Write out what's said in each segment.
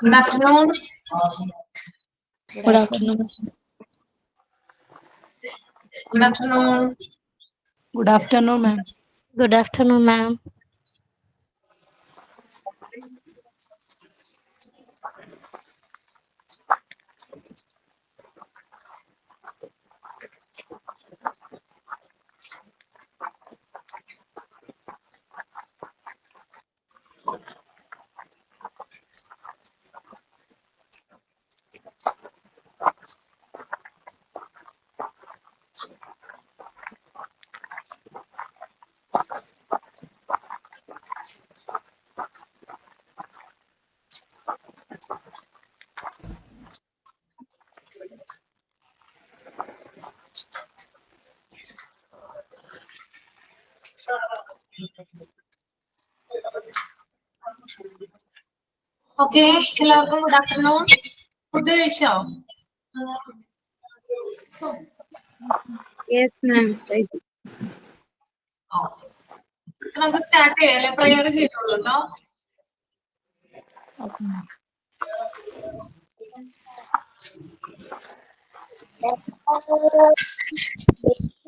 Good afternoon. Good afternoon. Good afternoon. Good afternoon, ma'am. Good afternoon, ma'am. Okay, എല്ലാവർക്കും good afternoon. Food കഴിച്ചോ? Yes, ma'am. നമുക്ക് start ചെയ്യാം അല്ലെ? Prayer ചെയ്തോളൂ കേട്ടോ.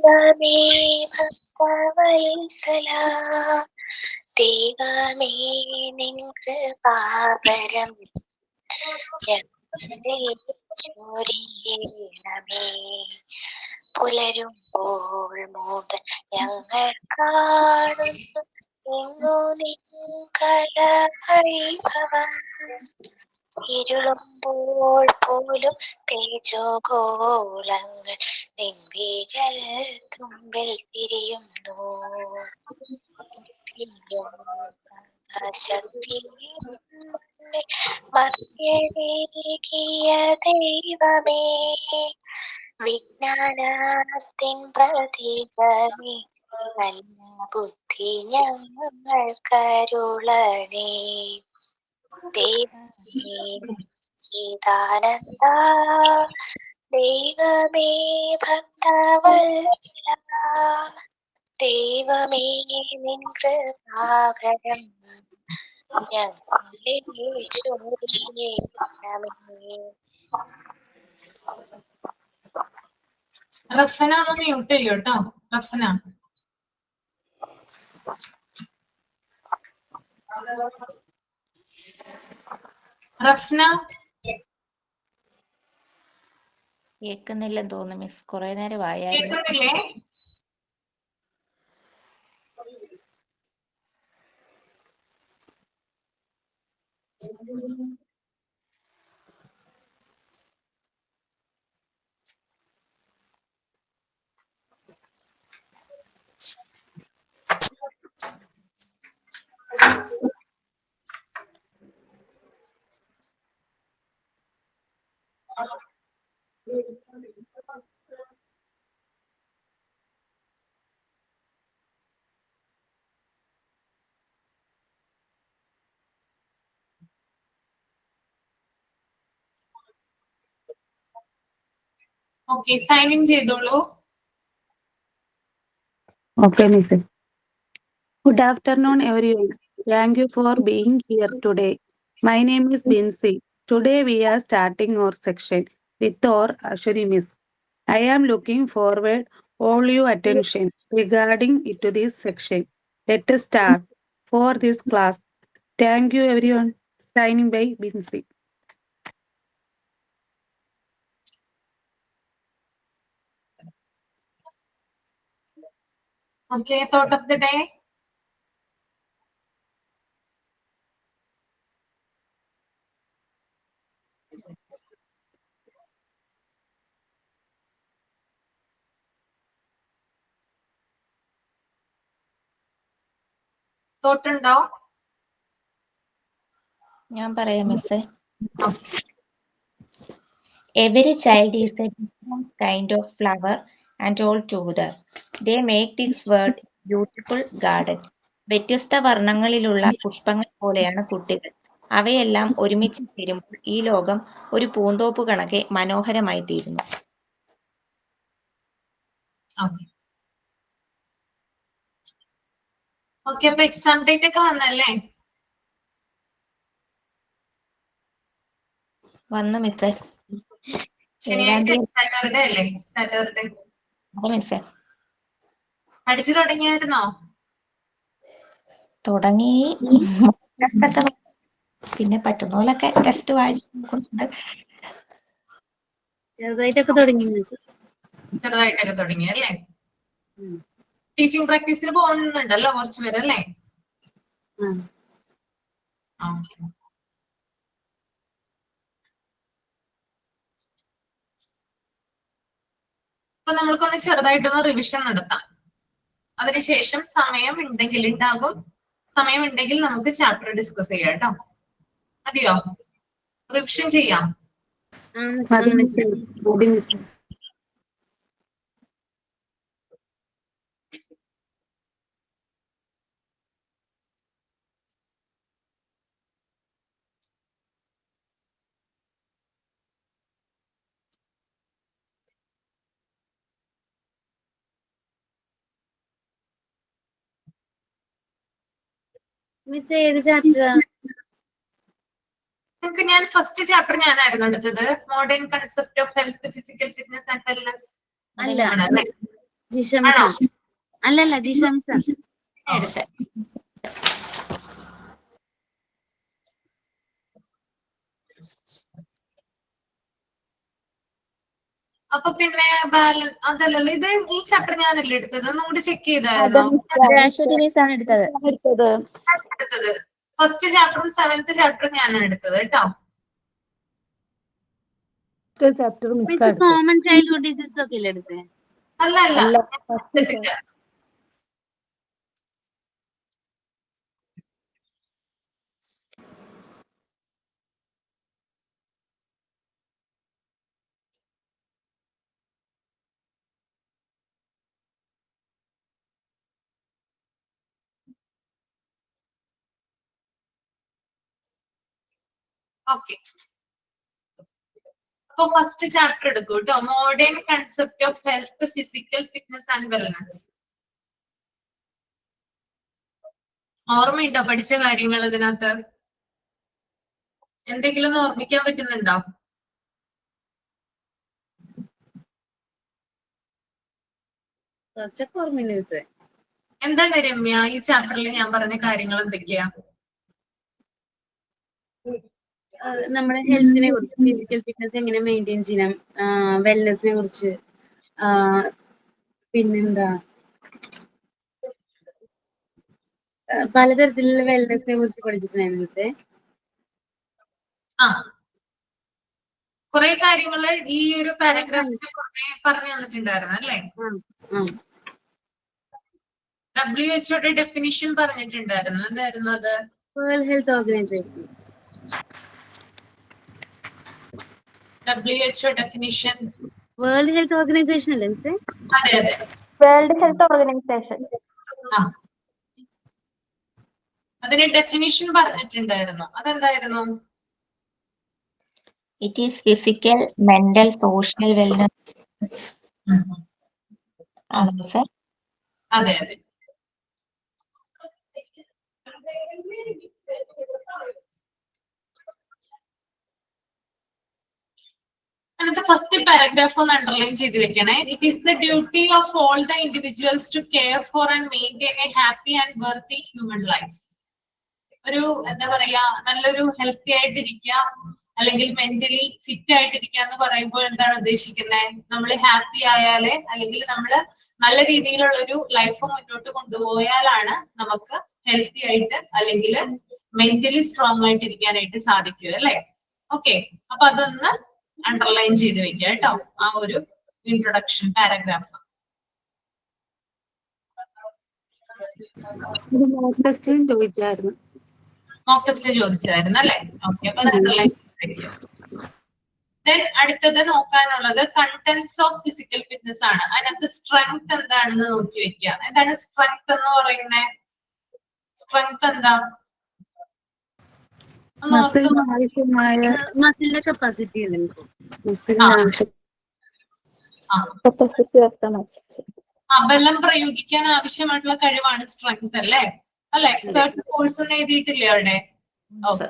ദൈവമേ ഭക്തവത്സലാ, ദൈവമേ നിൻ കൃപാപരം ചൊരിയണമേ. പുലരുമ്പോൾ മുതൽ ഞങ്ങൾ കാണുന്നു എങ്ങു നിൻ കലവൈഭവം. ഇരുളുമ്പോൾ പോലും തേജോഗോളങ്ങൾ നിൻ വിരൽ തുമ്പിൽ തിരിയുന്നു. മർത്യനേകിയ ദൈവമേ, വിജ്ഞാനത്തിൻ പ്രതീകമേ, നല്ല ബുദ്ധി ഞങ്ങൾ കരുളണേ. ദൈവമേ ചിദാനന്ദ, ദൈവമേ ഭക്തവത്സല, ദൈവമേ നിൻ കൃപാകരം ഞങ്ങളെ ചൊരിയണമേ. റഫ്സന ഒന്ന് മ്യൂട്ട് ചെയ്യൂ കേട്ടോ. റഫ്സന. റഫ്സന കേൾക്കുന്നില്ലെന്ന് തോന്നുന്നു മിസ്. കുറെ നേരം ആയായിരുന്നു. കേൾക്കുന്നില്ലേ? ഓക്കെ, സൈൻ ഇൻ ചെയ്തോളൂ. Okay, Miss. Good afternoon, everyone. Thank you for being here today. My name is Binsi. Today we are starting our section with our Ashwari Miss. I am looking forward all your attention regarding to this section. Let us start for this class. Thank you, everyone. Signing by Binsi. Okay, thought of the day. Thought ഉണ്ടോ? ഞാൻ പറയാം മിസ്സേ. Every child is a different kind of flower and all together they make this world beautiful garden. വ്യത്യസ്ത വർണ്ണങ്ങളിലുള്ള പുഷ്പങ്ങൾ പോലെയാണ് കുട്ടികൾ. അവയെല്ലാം ഒരുമിച്ച് ചേരുമ്പോൾ ഈ ലോകം ഒരു പൂന്തോപ്പ് കണക്കെ മനോഹരമായി തീരുന്നു. ഓക്കെ, അപ്പൊ എക്സാം ഡേറ്റ് ഒക്കെ വന്നല്ലേ? വന്നു മിസ്സേ. ശനിയാഴ്ച സാറ്റർഡേ അല്ലേ? സാറ്റർഡേ അതെ മിസ്സേ. പഠിച്ചു തുടങ്ങിയായിരുന്നോ? തുടങ്ങി. ടെസ്റ്റ് ഒക്കെ പിന്നെ പറ്റുന്ന പോലൊക്കെ ടെസ്റ്റ് വായിച്ചു നോക്കുന്നുണ്ട്. ചെറുതായിട്ടൊക്കെ തുടങ്ങി. ചെറുതായിട്ടൊക്കെ തുടങ്ങി അല്ലേ? ടീച്ചിങ് പ്രാക്ടീസിന് പോകുന്നുണ്ടല്ലോ കുറച്ച് പേരല്ലേ? അപ്പൊ നമ്മൾക്കൊന്ന് ചെറുതായിട്ടൊന്ന് റിവിഷൻ നടത്താം. അതിനുശേഷം സമയം ഉണ്ടെങ്കിൽ നമുക്ക് ചാപ്റ്റർ ഡിസ്കസ് ചെയ്യാം കേട്ടോ. മതിയോ? റിവിഷൻ ചെയ്യാം. മിസ് ഏത് ചാപ്റ്ററാ? നിങ്ങൾക്ക് ഞാൻ ഫസ്റ്റ് ചാപ്റ്റർ ഞാനായിരുന്നു എടുത്തത്. Modern concept of health, physical fitness and wellness. അല്ല, ജിഷംസ. അല്ലല്ല, ജിഷംസ എടുത്ത് അപ്പൊ പിന്നെ അതല്ലല്ലോ, ഇത് ഈ ചാപ്റ്റർ ഞാനല്ലേ എടുത്തത്. ഒന്നുകൂടി ചെക്ക് ചെയ്തായിരുന്നോ? എടുത്തത്. ഫസ്റ്റ് ചാപ്റ്ററും 7th ചാപ്റ്ററും ഞാനാണ് എടുത്തത് കേട്ടോ. കോമൺ ചൈൽഡ്ഹുഡ് ഡിസീസ് ഒക്കെ ഇല്ലേ എടുത്തേ? അല്ല. ഓക്കെ, അപ്പൊ ഫസ്റ്റ് ചാപ്റ്റർ എടുക്കൂ കേട്ടോ. Modern concept of health, physical fitness and wellness. ഓർമ്മയുണ്ടോ പഠിച്ച കാര്യങ്ങൾ? ഇതിനകത്ത് എന്തെങ്കിലും ഒന്ന് ഓർമ്മിക്കാൻ പറ്റുന്നുണ്ടോ? എന്താണ് രമ്യ ഈ ചാപ്റ്ററിൽ ഞാൻ പറഞ്ഞ കാര്യങ്ങൾ എന്തൊക്കെയാ? നമ്മുടെ ഹെൽത്തിനെ കുറിച്ച്, ഫിസിക്കൽ ഫിറ്റ്നസ് എങ്ങനെ മെയിൻറ്റെയിൻ ചെയ്യണം, വെൽനെസിനെ കുറിച്ച്, പിന്നെന്താ പലതരത്തിലുള്ള വെൽനെസിനെ കുറിച്ച് പഠിച്ചിട്ടുണ്ടായിരുന്നു മിസ്സേ. കുറെ കാര്യങ്ങള് ഈ ഒരു പാരഗ്രാഫിൽ പറഞ്ഞു തന്നിട്ടുണ്ടായിരുന്നു അല്ലേ? WHO ഡെഫിനിഷൻ പറഞ്ഞിട്ടുണ്ടായിരുന്നു. എന്തായിരുന്നു അത്? World health organization. WHO definition world health organization അല്ലേ മിസ്സേ? അതെ. വേൾഡ് ഹെൽത്ത് ഓർഗനൈസേഷൻ. അതിന് ഡെഫിനിഷൻ പറഞ്ഞിട്ടുണ്ടായിരുന്നു. അതെന്തായിരുന്നു? It is physical, mental, social wellness ആണോ സർ? അതെ. അതിനകത്ത് ഫസ്റ്റ് പാരഗ്രാഫ് ഒന്ന് അണ്ടർലൈൻ ചെയ്ത് വെക്കണേ. It is the duty of all the individuals to care for and maintain a happy and worthy human life. ഒരു എന്താ പറയാ, നല്ലൊരു ഹെൽത്തി ആയിട്ടിരിക്കുക അല്ലെങ്കിൽ മെന്റലി ഫിറ്റ് ആയിട്ടിരിക്കുക എന്ന് പറയുമ്പോൾ എന്താണ് ഉദ്ദേശിക്കുന്നത്? നമ്മൾ ഹാപ്പി ആയാലേ, അല്ലെങ്കിൽ നമ്മൾ നല്ല രീതിയിലുള്ള ഒരു ലൈഫ് മുന്നോട്ട് കൊണ്ടുപോയാലാണ് നമുക്ക് ഹെൽത്തി ആയിട്ട് അല്ലെങ്കിൽ മെന്റലി സ്ട്രോങ് ആയിട്ടിരിക്കാനായിട്ട് സാധിക്കുക അല്ലേ? ഓക്കെ, അപ്പൊ അതൊന്ന് അണ്ടർലൈൻ ചെയ്ത് വെക്കുക കേട്ടോ, ആ ഒരു ഇൻട്രൊഡക്ഷൻ പാരഗ്രാഫ്. മോക്ക് ടെസ്റ്റ് ചോദിച്ചായിരുന്നു അല്ലേ? ഓക്കെ, അപ്പൊ അണ്ടർലൈൻ ചെയ്ത് വെക്കുക. ദെൻ അടുത്തത് നോക്കാനുള്ളത് കണ്ടന്റ്സ് ഓഫ് ഫിസിക്കൽ ഫിറ്റ്നസ് ആണ്. അതിനകത്ത് സ്ട്രെങ്ത് എന്താണെന്ന് നോക്കി വെക്കുക. എന്താണ് സ്ട്രെങ്ത് എന്ന് പറയുന്നത്? സ്ട്രെങ്ത് എന്താ? മസിലിന്റെ കപ്പാസിറ്റി ബലം പ്രയോഗിക്കാൻ ആവശ്യമായിട്ടുള്ള കഴിവാണ് സ്ട്രെങ്ത് അല്ലേ? അല്ലെ? എക്സേർട്ട് ഫോഴ്സ് എന്ന് എഴുതിയിട്ടില്ലേ അവിടെ? ഓക്കെ.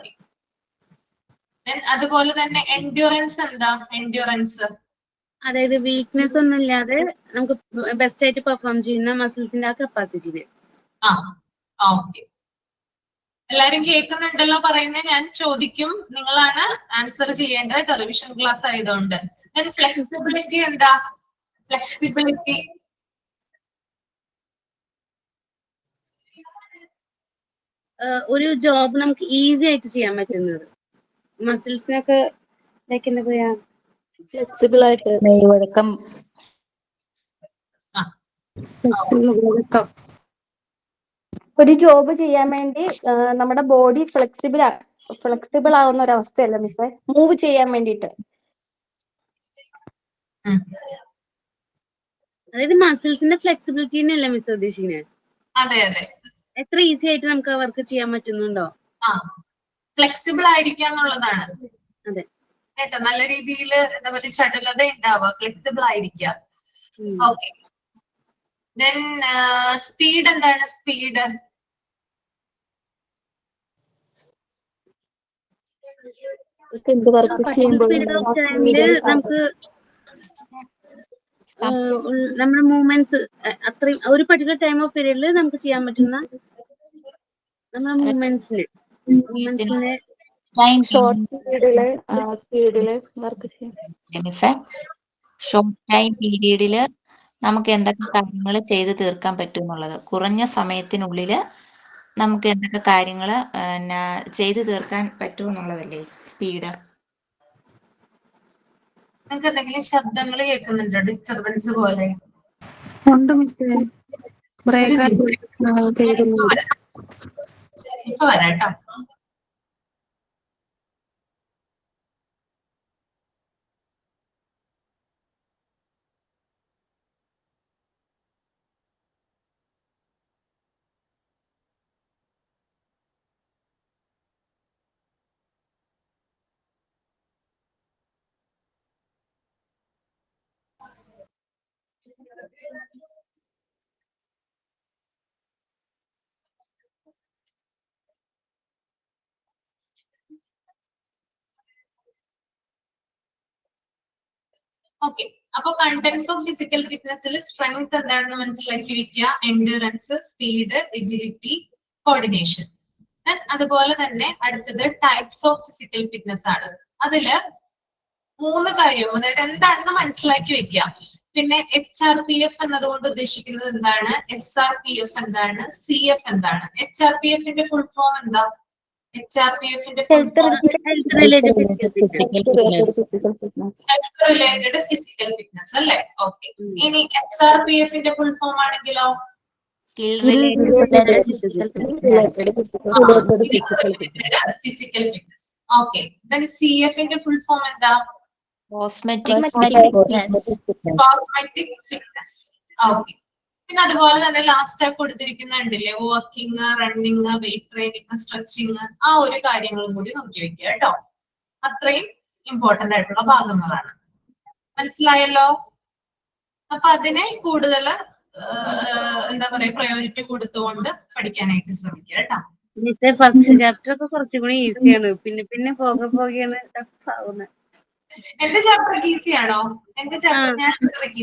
Then അതുപോലെ തന്നെ എൻഡ്യൂറൻസ് എന്താ? എൻഡ്യൂറൻസ് അതായത് വീക്ക്നെസ് ഒന്നും ഇല്ലാതെ നമുക്ക് ബെസ്റ്റ് ആയിട്ട് പെർഫോം ചെയ്യുന്ന മസിൽസിന്റെ ആ കപ്പാസിറ്റിനെ. ആ ഓക്കെ. എല്ലാരും കേൾക്കുന്നുണ്ടല്ലോ പറയുന്നത്? ഞാൻ ചോദിക്കും, നിങ്ങളാണ് ആൻസർ ചെയ്യേണ്ടത്, ടെലിവിഷൻ ക്ലാസ് ആയതുകൊണ്ട്. Then ഫ്ലെക്സിബിലിറ്റി എന്താ? ഫ്ലെക്സിബിലിറ്റി ഒരു ജോബ് നമുക്ക് ഈസി ആയിട്ട് ചെയ്യാൻ പറ്റുന്നത്, മസിൽസിനൊക്കെ ലൈക്ക് എന്താ പറയാ, ഫ്ലെക്സിബിൾ ആയിട്ട് മെയ്വഴക്കം. ഒരു ജോബ് ചെയ്യാൻ വേണ്ടി നമ്മുടെ ബോഡി ഫ്ലെക്സിബിൾ ആവുന്ന ഒരു അവസ്ഥയല്ല മിസ്സേ, മൂവ് ചെയ്യാൻ വേണ്ടിയിട്ട്. അതായത് മസിൽസിന്റെ ഫ്ലെക്സിബിലിറ്റിനല്ലേ മിസ് ഉദ്ദേശിക്കുന്നത്? അതെ അതെ. എത്ര ഈസി ആയിട്ട് നമുക്ക് ആ വർക്ക് ചെയ്യാൻ പറ്റുന്നുണ്ടോ? ആ ഫ്ലെക്സിബിൾ ആയിരിക്കുക എന്നുള്ളതാണ്. അതെ കേട്ടോ, നല്ല രീതിയിൽ എന്താ പറയുക, ചടുലത ഉണ്ടാവുക, ഫ്ലെക്സിബിൾ ആയിരിക്കുക. ഓക്കെ. ദെൻ സ്പീഡ് എന്താണ്? സ്പീഡ് എന്ത് വർക്ക് ചെയ്യുമ്പോഴും നമുക്ക് നമ്മുടെ മൂവ്മെന്റ്സ് അത്രയും ഒരു പർട്ടിക്കുലർ ടൈം ഓഫ് പീരീഡിൽ നമുക്ക് ചെയ്യാൻ പറ്റുന്ന നമ്മുടെ മൂവ്മെന്റ്സിനെ ഷോർട്ട് ടൈം പീരീഡില് നമുക്ക് എന്തൊക്കെ കാര്യങ്ങൾ ചെയ്ത് തീർക്കാൻ പറ്റും എന്നുള്ളത്, കുറഞ്ഞ സമയത്തിനുള്ളിൽ നമുക്ക് എന്തൊക്കെ കാര്യങ്ങൾ ചെയ്തു തീർക്കാൻ പറ്റും എന്നുള്ളതല്ലേ സ്പീഡ്. നിങ്ങൾക്ക് എന്തെങ്കിലും ശബ്ദങ്ങൾ കേൾക്കുന്നുണ്ടോ? ഡിസ്റ്റർബൻസ് പോലെ? ഉണ്ട് മിസ്സേ, ഇപ്പൊ വരാട്ടോ. ഓക്കെ. അപ്പൊ കണ്ടന്റ്സ് ഓഫ് ഫിസിക്കൽ ഫിറ്റ്നസിൽ സ്ട്രെങ്ത് എന്താണെന്ന് മനസ്സിലാക്കി വെക്കുക. Endurance, speed, agility, coordination. അതുപോലെ തന്നെ അടുത്തത് ടൈപ്സ് ഓഫ് ഫിസിക്കൽ ഫിറ്റ്നസ് ആണ്. അതില് 3 കാര്യം, അതായത് എന്താണെന്ന് മനസ്സിലാക്കി വെക്കുക. പിന്നെ HRPF എന്നതുകൊണ്ട് ഉദ്ദേശിക്കുന്നത് എന്താണ്? SRPF എന്താണ്? CF എന്താണ്? HRPFന്റെ ഫുൾ ഫോം എന്താ? HRPFന്റെ full form health related physical fitness അല്ലേ? ഓക്കെ. ഇനി SRPFന്റെ ഫുൾ ഫോം ആണെങ്കിലോ? Physical fitness. ഓക്കെ. CFന്റെ ഫുൾ ഫോം എന്താ? Cosmetic fitness. ഓക്കെ. പിന്നെ അതുപോലെ തന്നെ ലാസ്റ്റ് കൊടുത്തിരിക്കുന്നുണ്ടല്ലേ, walking, running, weight training, stretching, ആ ഒരു കാര്യങ്ങളും കൂടി നോക്കി വെക്കുക കേട്ടോ. അത്രയും ഇമ്പോർട്ടന്റ് ആയിട്ടുള്ള ഭാഗങ്ങളാണ്. മനസ്സിലായല്ലോ? അപ്പൊ അതിനെ കൂടുതൽ എന്താ പറയാ, പ്രയോറിറ്റി കൊടുത്തുകൊണ്ട് പഠിക്കാനായിട്ട് ശ്രമിക്കുക കേട്ടോ. ഫസ്റ്റ് ചാപ്റ്റർ ഒക്കെ കുറച്ചും കൂടി ഈസിയാണ്, പിന്നെ പോകെയാണ് ടഫ് ആവുന്നത്. എന്റെ ചാപ്റ്റർ ഈസി ആണോ? എന്റെ ചാപ്റ്റർ ഞാൻ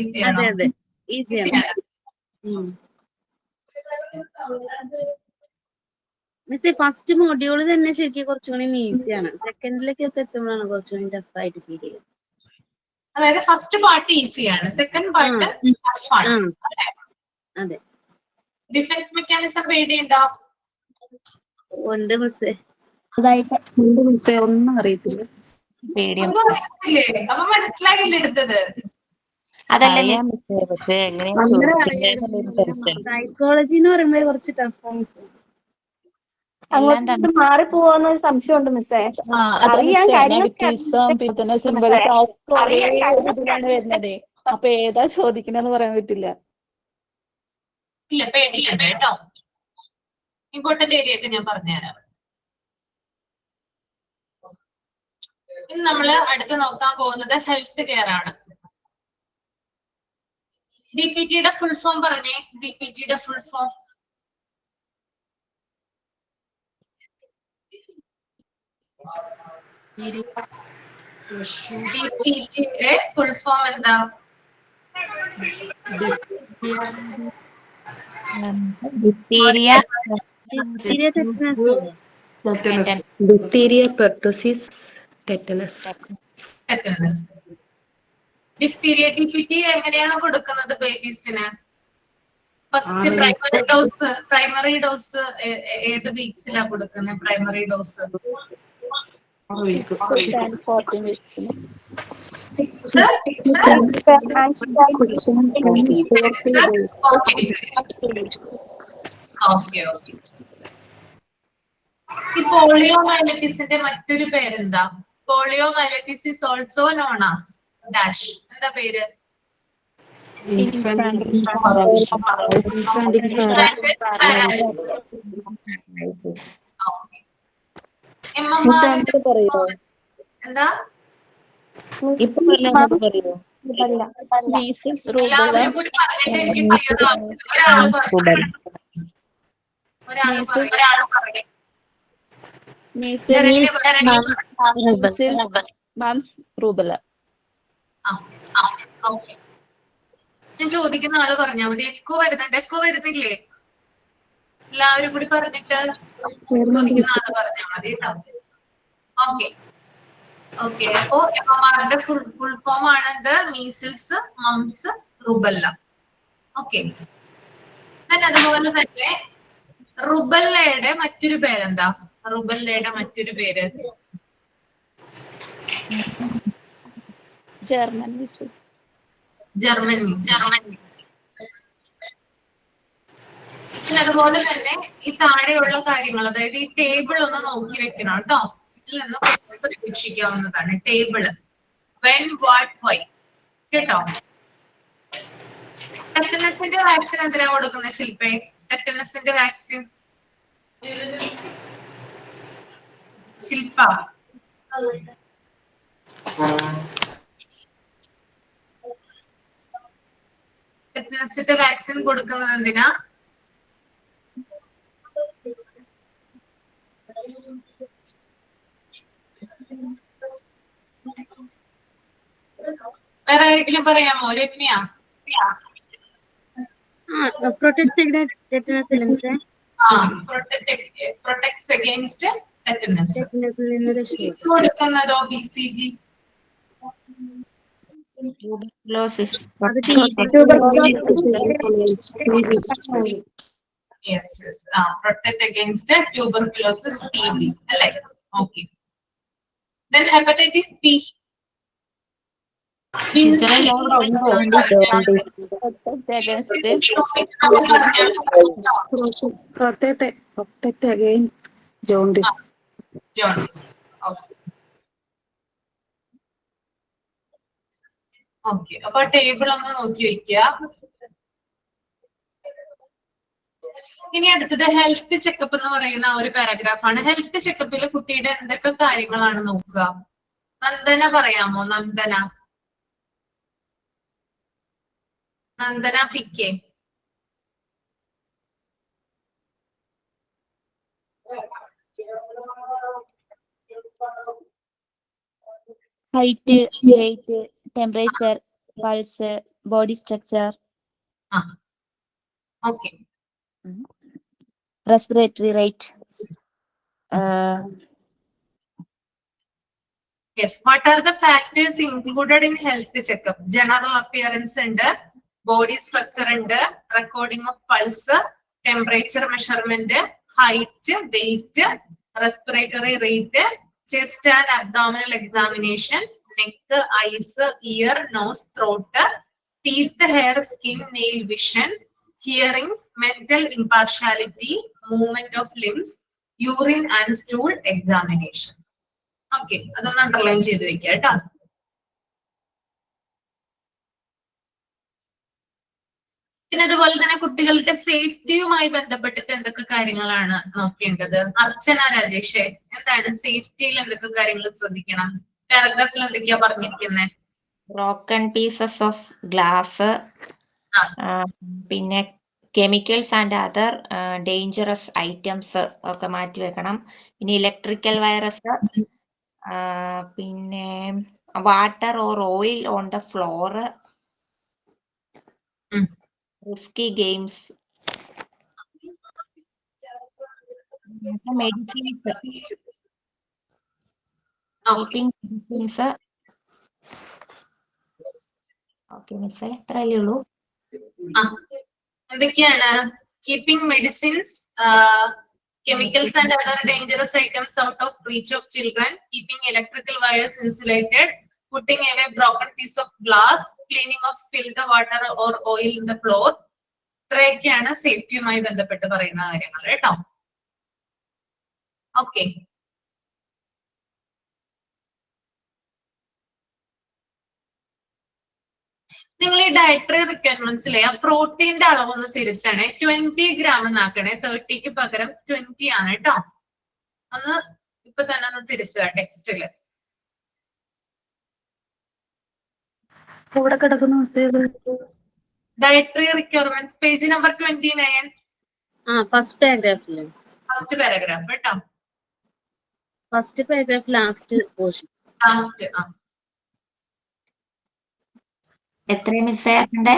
ഈസിയാണോ? അതെ ഈസിയാണ്. മിസ്സേ ഫസ്റ്റ് മൊഡ്യൂള് തന്നെ ശരിക്കും കുറച്ചുകൂടി ഈസിയാണ്, സെക്കൻഡിലേക്കൊക്കെ എത്തുമ്പോഴാണ് കുറച്ചുകൂടി ടഫ് ആയിട്ട് ഫീൽ ചെയ്യുന്നത്. അതായത് ഫസ്റ്റ് പാർട്ട് ഈസിയാണ്, സെക്കൻഡ് പാർട്ട് ടഫാണ്. അതെ. ഡിഫൻസ് മെക്കാനിസം പേടിയുണ്ടോ? ഉണ്ട് മിസ്സേ. ഒന്നും അറിയത്തില്ല. അപ്പൊ മനസ്സിലാകില്ല എടുത്തത്. പക്ഷെ സൈക്കോളജി എന്ന് പറയുമ്പോഴേ കുറച്ച് ടഫാണ്. അങ്ങോട്ട് മാറിപ്പോവാന്നൊരു സംശയമുണ്ട് മിസ്സേ. അറിയാൻ വരുന്നത്, അപ്പൊ ഏതാ ചോദിക്കണെന്ന് പറയാൻ പറ്റില്ല. ഇല്ല, പേടിക്കണ്ട കേട്ടോ. ഇമ്പോർട്ടന്റ് ഏരിയ ഒക്കെ ഞാൻ പറഞ്ഞുതരാം. ഇനി നമ്മള് അടുത്ത് നോക്കാൻ പോകുന്നത് ഹെൽത്ത് കെയർ ആണ്. DPTയുടെ ഫുൾ ഫോം പറഞ്ഞേ. DPTയുടെ ഫുൾ ഫോം ഡിപിറ്റിയുടെ ഫുൾ ഫോം എന്താ? Diphtheria, Diphtheria, pertussis, tetanus. Tetanus. Diphtheria DPT എങ്ങനെയാണ് കൊടുക്കുന്നത് ബേബീസിന്? ഫസ്റ്റ് പ്രൈമറി ഡോസ് ഏത് വീക്സിലാണ് കൊടുക്കുന്നത്? പ്രൈമറി ഡോസ് 6 ഈ പോളിയോമൈലറ്റിസിന്റെ മറ്റൊരു പേരെന്താ? Poliomyelitis is also known as dash. എന്താ പേര്? എന്താ? എല്ലാവരും കൂടി പറഞ്ഞിട്ട് എനിക്ക് ക്ലിയർ ആവുന്നില്ല. ഒരാള് പറയേ. ഞാൻ ചോദിക്കുന്ന ആള് പറഞ്ഞാൽ മതി. എക്കോ വരുന്നുണ്ട്. എക്കോ വരുന്നില്ലേ? എല്ലാവരും കൂടി പറഞ്ഞിട്ട് ചോദിക്കുന്ന ആള് പറഞ്ഞാൽ മതി കേട്ടോ. Okay okay. അപ്പോ എംഎംആറിന്റെ ഫുൾ ഫോം ആണെന്ത്? Measles, mumps, rubella. ഓക്കെ. അതുപോലെ തന്നെ റുബല്ലയുടെ മറ്റൊരു പേരെന്താ? റുബല്ലയുടെ മറ്റൊരു പേര് ജർമ്മൻ മീസിൽസ്. പിന്നെ അതുപോലെ തന്നെ ഈ താഴെയുള്ള കാര്യങ്ങൾ, അതായത് ഈ ടേബിൾ ഒന്ന് നോക്കി വെക്കണം കേട്ടോ. ഇതിൽ നിന്ന് ക്വസ്റ്റ്യൻ പ്രതീക്ഷിക്കാവുന്നതാണ്. ടേബിള് വെൻ, വാട്ട്, വൈ കേട്ടോ. ടെറ്റനസിന്റെ വാക്സിൻ എന്തിനാ കൊടുക്കുന്നത് ശില്പേ? ടെറ്റനസിന്റെ വാക്സിൻ ശില്പ ടെറ്റനസിന്റെ വാക്സിൻ കൊടുക്കുന്നത് എന്തിനാ? വേറെ ആരെങ്കിലും പറയാമോ? Ramya. protects against tetanus illness. Protects against tetanus. കൊടുക്കുന്നതോ BCG? Tuberculosis. Yes. Protect against tuberculosis, TB. അല്ലേ? Okay. Then hepatitis B. Protect against jaundice. Okay. അപ്പൊ ടേബിൾ ഒന്ന് നോക്കി വെക്കുക. ഇനി അടുത്തത് ഹെൽത്ത് ചെക്കപ്പ് എന്ന് പറയുന്ന ഒരു പാരഗ്രാഫാണ്. ഹെൽത്ത് ചെക്കപ്പിൽ കുട്ടിയുടെ എന്തൊക്കെ കാര്യങ്ങളാണ് നോക്കുക? നന്ദന പറയാമോ? Nandana PK. height, weight, temperature, pulse, body structure. Okay. Respiratory rate. Yes. What are the factors included in health checkup? General appearance and body structure and recording of pulse, temperature measurement, height, weight, respiratory rate, chest and abdominal examination, neck, eyes, ear, nose, throat, teeth, hair, skin, nail, vision, hearing, mental impartiality, movement of limbs, urine and stool examination. Okay, അതൊന്ന് underline ചെയ്ത് വെക്കുക കേട്ടോ. പിന്നെ അതുപോലെ തന്നെ കുട്ടികളുടെ സേഫ്റ്റിയുമായി ബന്ധപ്പെട്ടിട്ട് എന്തൊക്കെ കാര്യങ്ങളാണ് നോക്കേണ്ടത്? അർച്ചന രാജേഷ്, എന്താണ് സേഫ്റ്റിയിൽ എന്തൊക്കെ കാര്യങ്ങൾ ശ്രദ്ധിക്കണം? പാരഗ്രാഫിൽ എന്തൊക്കെയാ പറഞ്ഞിരിക്കുന്നത്? ബ്രോക്കൺ പീസസ് ഓഫ് ഗ്ലാസ്, പിന്നെ chemicals and other dangerous items ഒക്കെ മാറ്റി വെക്കണം. പിന്നെ ഇലക്ട്രിക്കൽ വയറസ്, പിന്നെ water or oil on the floor, ഉം. Risky games, medicines, Okay. Medicines. Okay മിസ്സേ, ഇത്രയല്ലേ ഉള്ളൂ. എന്തൊക്കെയാണ്? Keeping medicines, chemicals and other dangerous items out of reach of children, keeping electrical wires insulated, putting away broken piece of glass, cleaning of spilled water or oil in the floor. ഇത്രയൊക്കെയാണ് സേഫ്റ്റിയുമായി ബന്ധപ്പെട്ട് പറയുന്ന കാര്യങ്ങൾ കേട്ടോ. Okay, നിങ്ങൾ ഈ dietary റിക്വയർമെന്റ്സിലെ ആ പ്രോട്ടീന്റെ അളവൊന്ന് തിരുത്തണേ. 20 gram എന്നാക്കണേ. 30ക്ക് പകരം 20 ആണ് കേട്ടോ. ഒന്ന് ഇപ്പൊ തന്നെ ഒന്ന് തിരുത്തുക ടെക്സ്റ്റില്. എവിടെ കിടക്കുന്നു dietary requirements page number 29. First പാരഗ്രാഫില് ഫസ്റ്റ് പാരഗ്രാഫ് കേട്ടോ. First paragraph last portion. Last. എത്ര മിസ്സേ ആക്കണ്ടേ?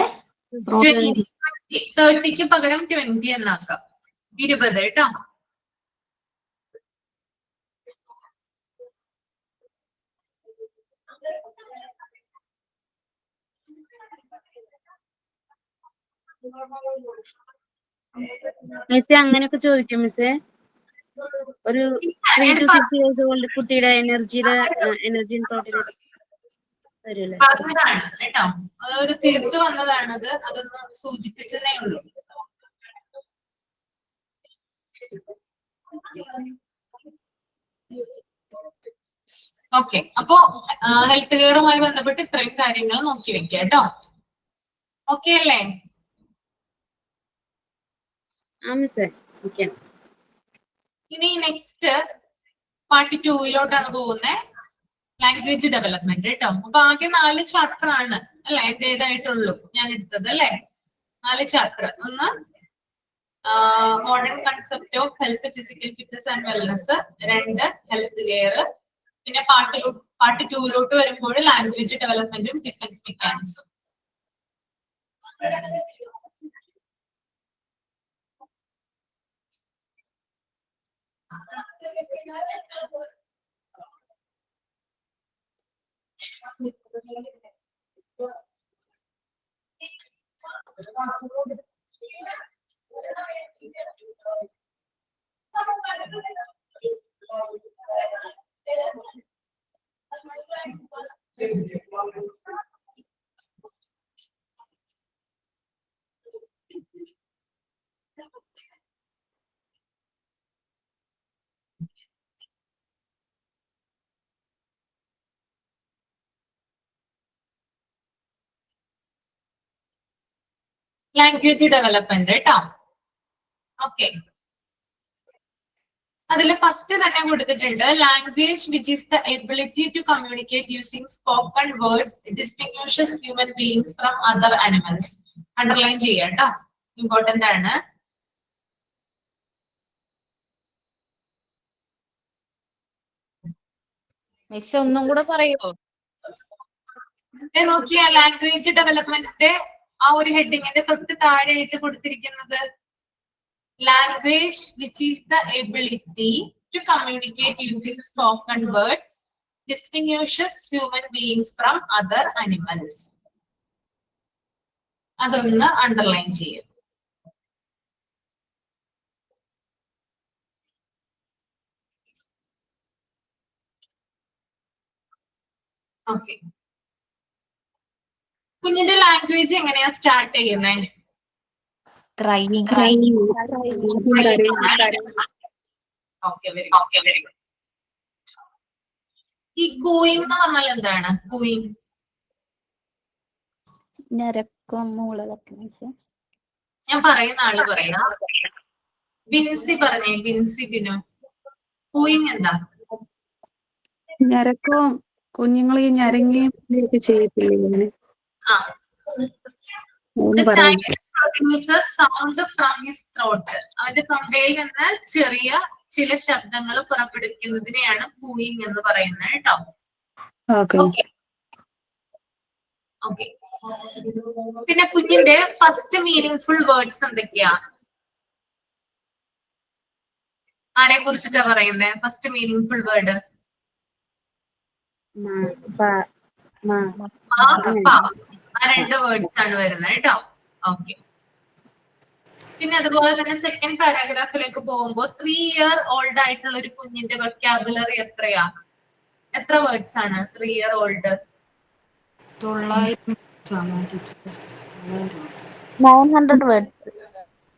30ക്ക് പകരം 20 എന്നാക്കാം. 20 കേട്ടോ. മിസ്സേ അങ്ങനെയൊക്കെ ചോദിക്കും മിസ്സേ. ഒരു 3 to 6 years old കുട്ടിയുടെ എനർജി ടോട്ടൽ വരില്ലേ? പറഞ്ഞതാണ് കേട്ടോ. അതൊരു തിരുത്ത് വന്നതാണത്. അതൊന്ന് സൂചിപ്പിച്ചതേ ഉള്ളൂ. ഓക്കെ, അപ്പോ ഹെൽത്ത് കെയറുമായി ബന്ധപ്പെട്ട് ഇത്രയും കാര്യങ്ങൾ നോക്കി വെക്കാം കേട്ടോ. ഓക്കെ അല്ലേ? മിസ്സേ ഓക്കെ. ഇനി നെക്സ്റ്റ് പാർട്ട് 2യിലോട്ടാണ് പോകുന്നത്. ലാംഗ്വേജ് ഡെവലപ്മെന്റ് കേട്ടോ. അപ്പൊ ആകെ 4 ചാപ്റ്റർ ആണ് അല്ലെ എന്റേതായിട്ടുള്ളൂ ഞാൻ എടുത്തത് അല്ലെ. 4 ചാപ്റ്റർ. ഒന്ന് modern concept of health, physical fitness and wellness. 2 health care. പിന്നെ പാർട്ട് 2യിലോട്ട് വരുമ്പോൾ ലാംഗ്വേജ് ഡെവലപ്മെന്റും ഡിഫൻസ് മെക്കാനിക്സും. ലാംഗ്വേജ് ഡെവലപ്മെന്റ് കേട്ടോ. ഓക്കെ, അതിൽ ഫസ്റ്റ് തന്നെ കൊടുത്തിട്ടുണ്ട് language which is the ability to communicate using spoken words distinguishes human beings from other animals. Underline ചെയ്യാം കേട്ടോ, ഇമ്പോർട്ടന്റ് ആണ്. മിസ് ഒന്നും കൂടെ പറയുമോ? നോക്കിയ ലാംഗ്വേജ് ഡെവലപ്മെന്റിന്റെ ആ ഒരു ഹെഡിങ്ങിന്റെ തൊട്ട് താഴെയായിട്ട് കൊടുത്തിരിക്കുന്നത് language which is the ability to communicate using spoken words distinguishes human beings from other animals. അതൊന്ന് അണ്ടർലൈൻ ചെയ്യും. ഓക്കെ, കുഞ്ഞിന്റെ ലാംഗ്വേജ് എങ്ങനെയാ സ്റ്റാർട്ട് ചെയ്യുന്നത്? ക്രൈയിങ്. Okay, very good. ഈ കൂയിങ് എന്ന് പറഞ്ഞാൽ എന്താണ്? കൂയിങ് ഞരക്കം, മൂളലൊക്കെ മിസ്. ഞാൻ പറയുന്ന ആള് പറയാ. ബിൻസി പറഞ്ഞേ. ബിൻസി ബിനു, കൂയിങ് എന്താ? ഞരക്കവും കുഞ്ഞുങ്ങൾ ഈ ഞരങ്ങിയും ഒക്കെ ചെയ്യത്തില്ലേ ഇങ്ങനെ? ഒന്ന് പറയാം. produces sound from his throat. അവന്റെ തൊണ്ടയിൽ നിന്ന് ചെറിയ ചില ശബ്ദങ്ങൾ പുറപ്പെടുവിക്കുന്നതിനെയാണ് കൂയിങ് എന്ന് പറയുന്നത് കേട്ടോ. ഓക്കെ. Okay okay. പിന്നെ കുഞ്ഞിന്റെ ഫസ്റ്റ് മീനിങ്ഫുൾ വേർഡ്സ് എന്തൊക്കെയാ? ആരെ കുറിച്ചിട്ടാ പറയുന്നത്? ഫസ്റ്റ് മീനിങ്ഫുൾ വേർഡ് ആ രണ്ട് വേർഡ്സ് ആണ് വരുന്നത് കേട്ടോ. ഓക്കെ. പിന്നെ അതുപോലെ തന്നെ സെക്കൻഡ് പാരാഗ്രാഫിലേക്ക് പോകുമ്പോൾ 3 year old ആയിട്ടുള്ള ഒരു കുഞ്ഞിന്റെ വൊക്കാബുലറി എത്രയാ? എത്ര വേർഡ്സ് ആണ് 3 year old? 900 words.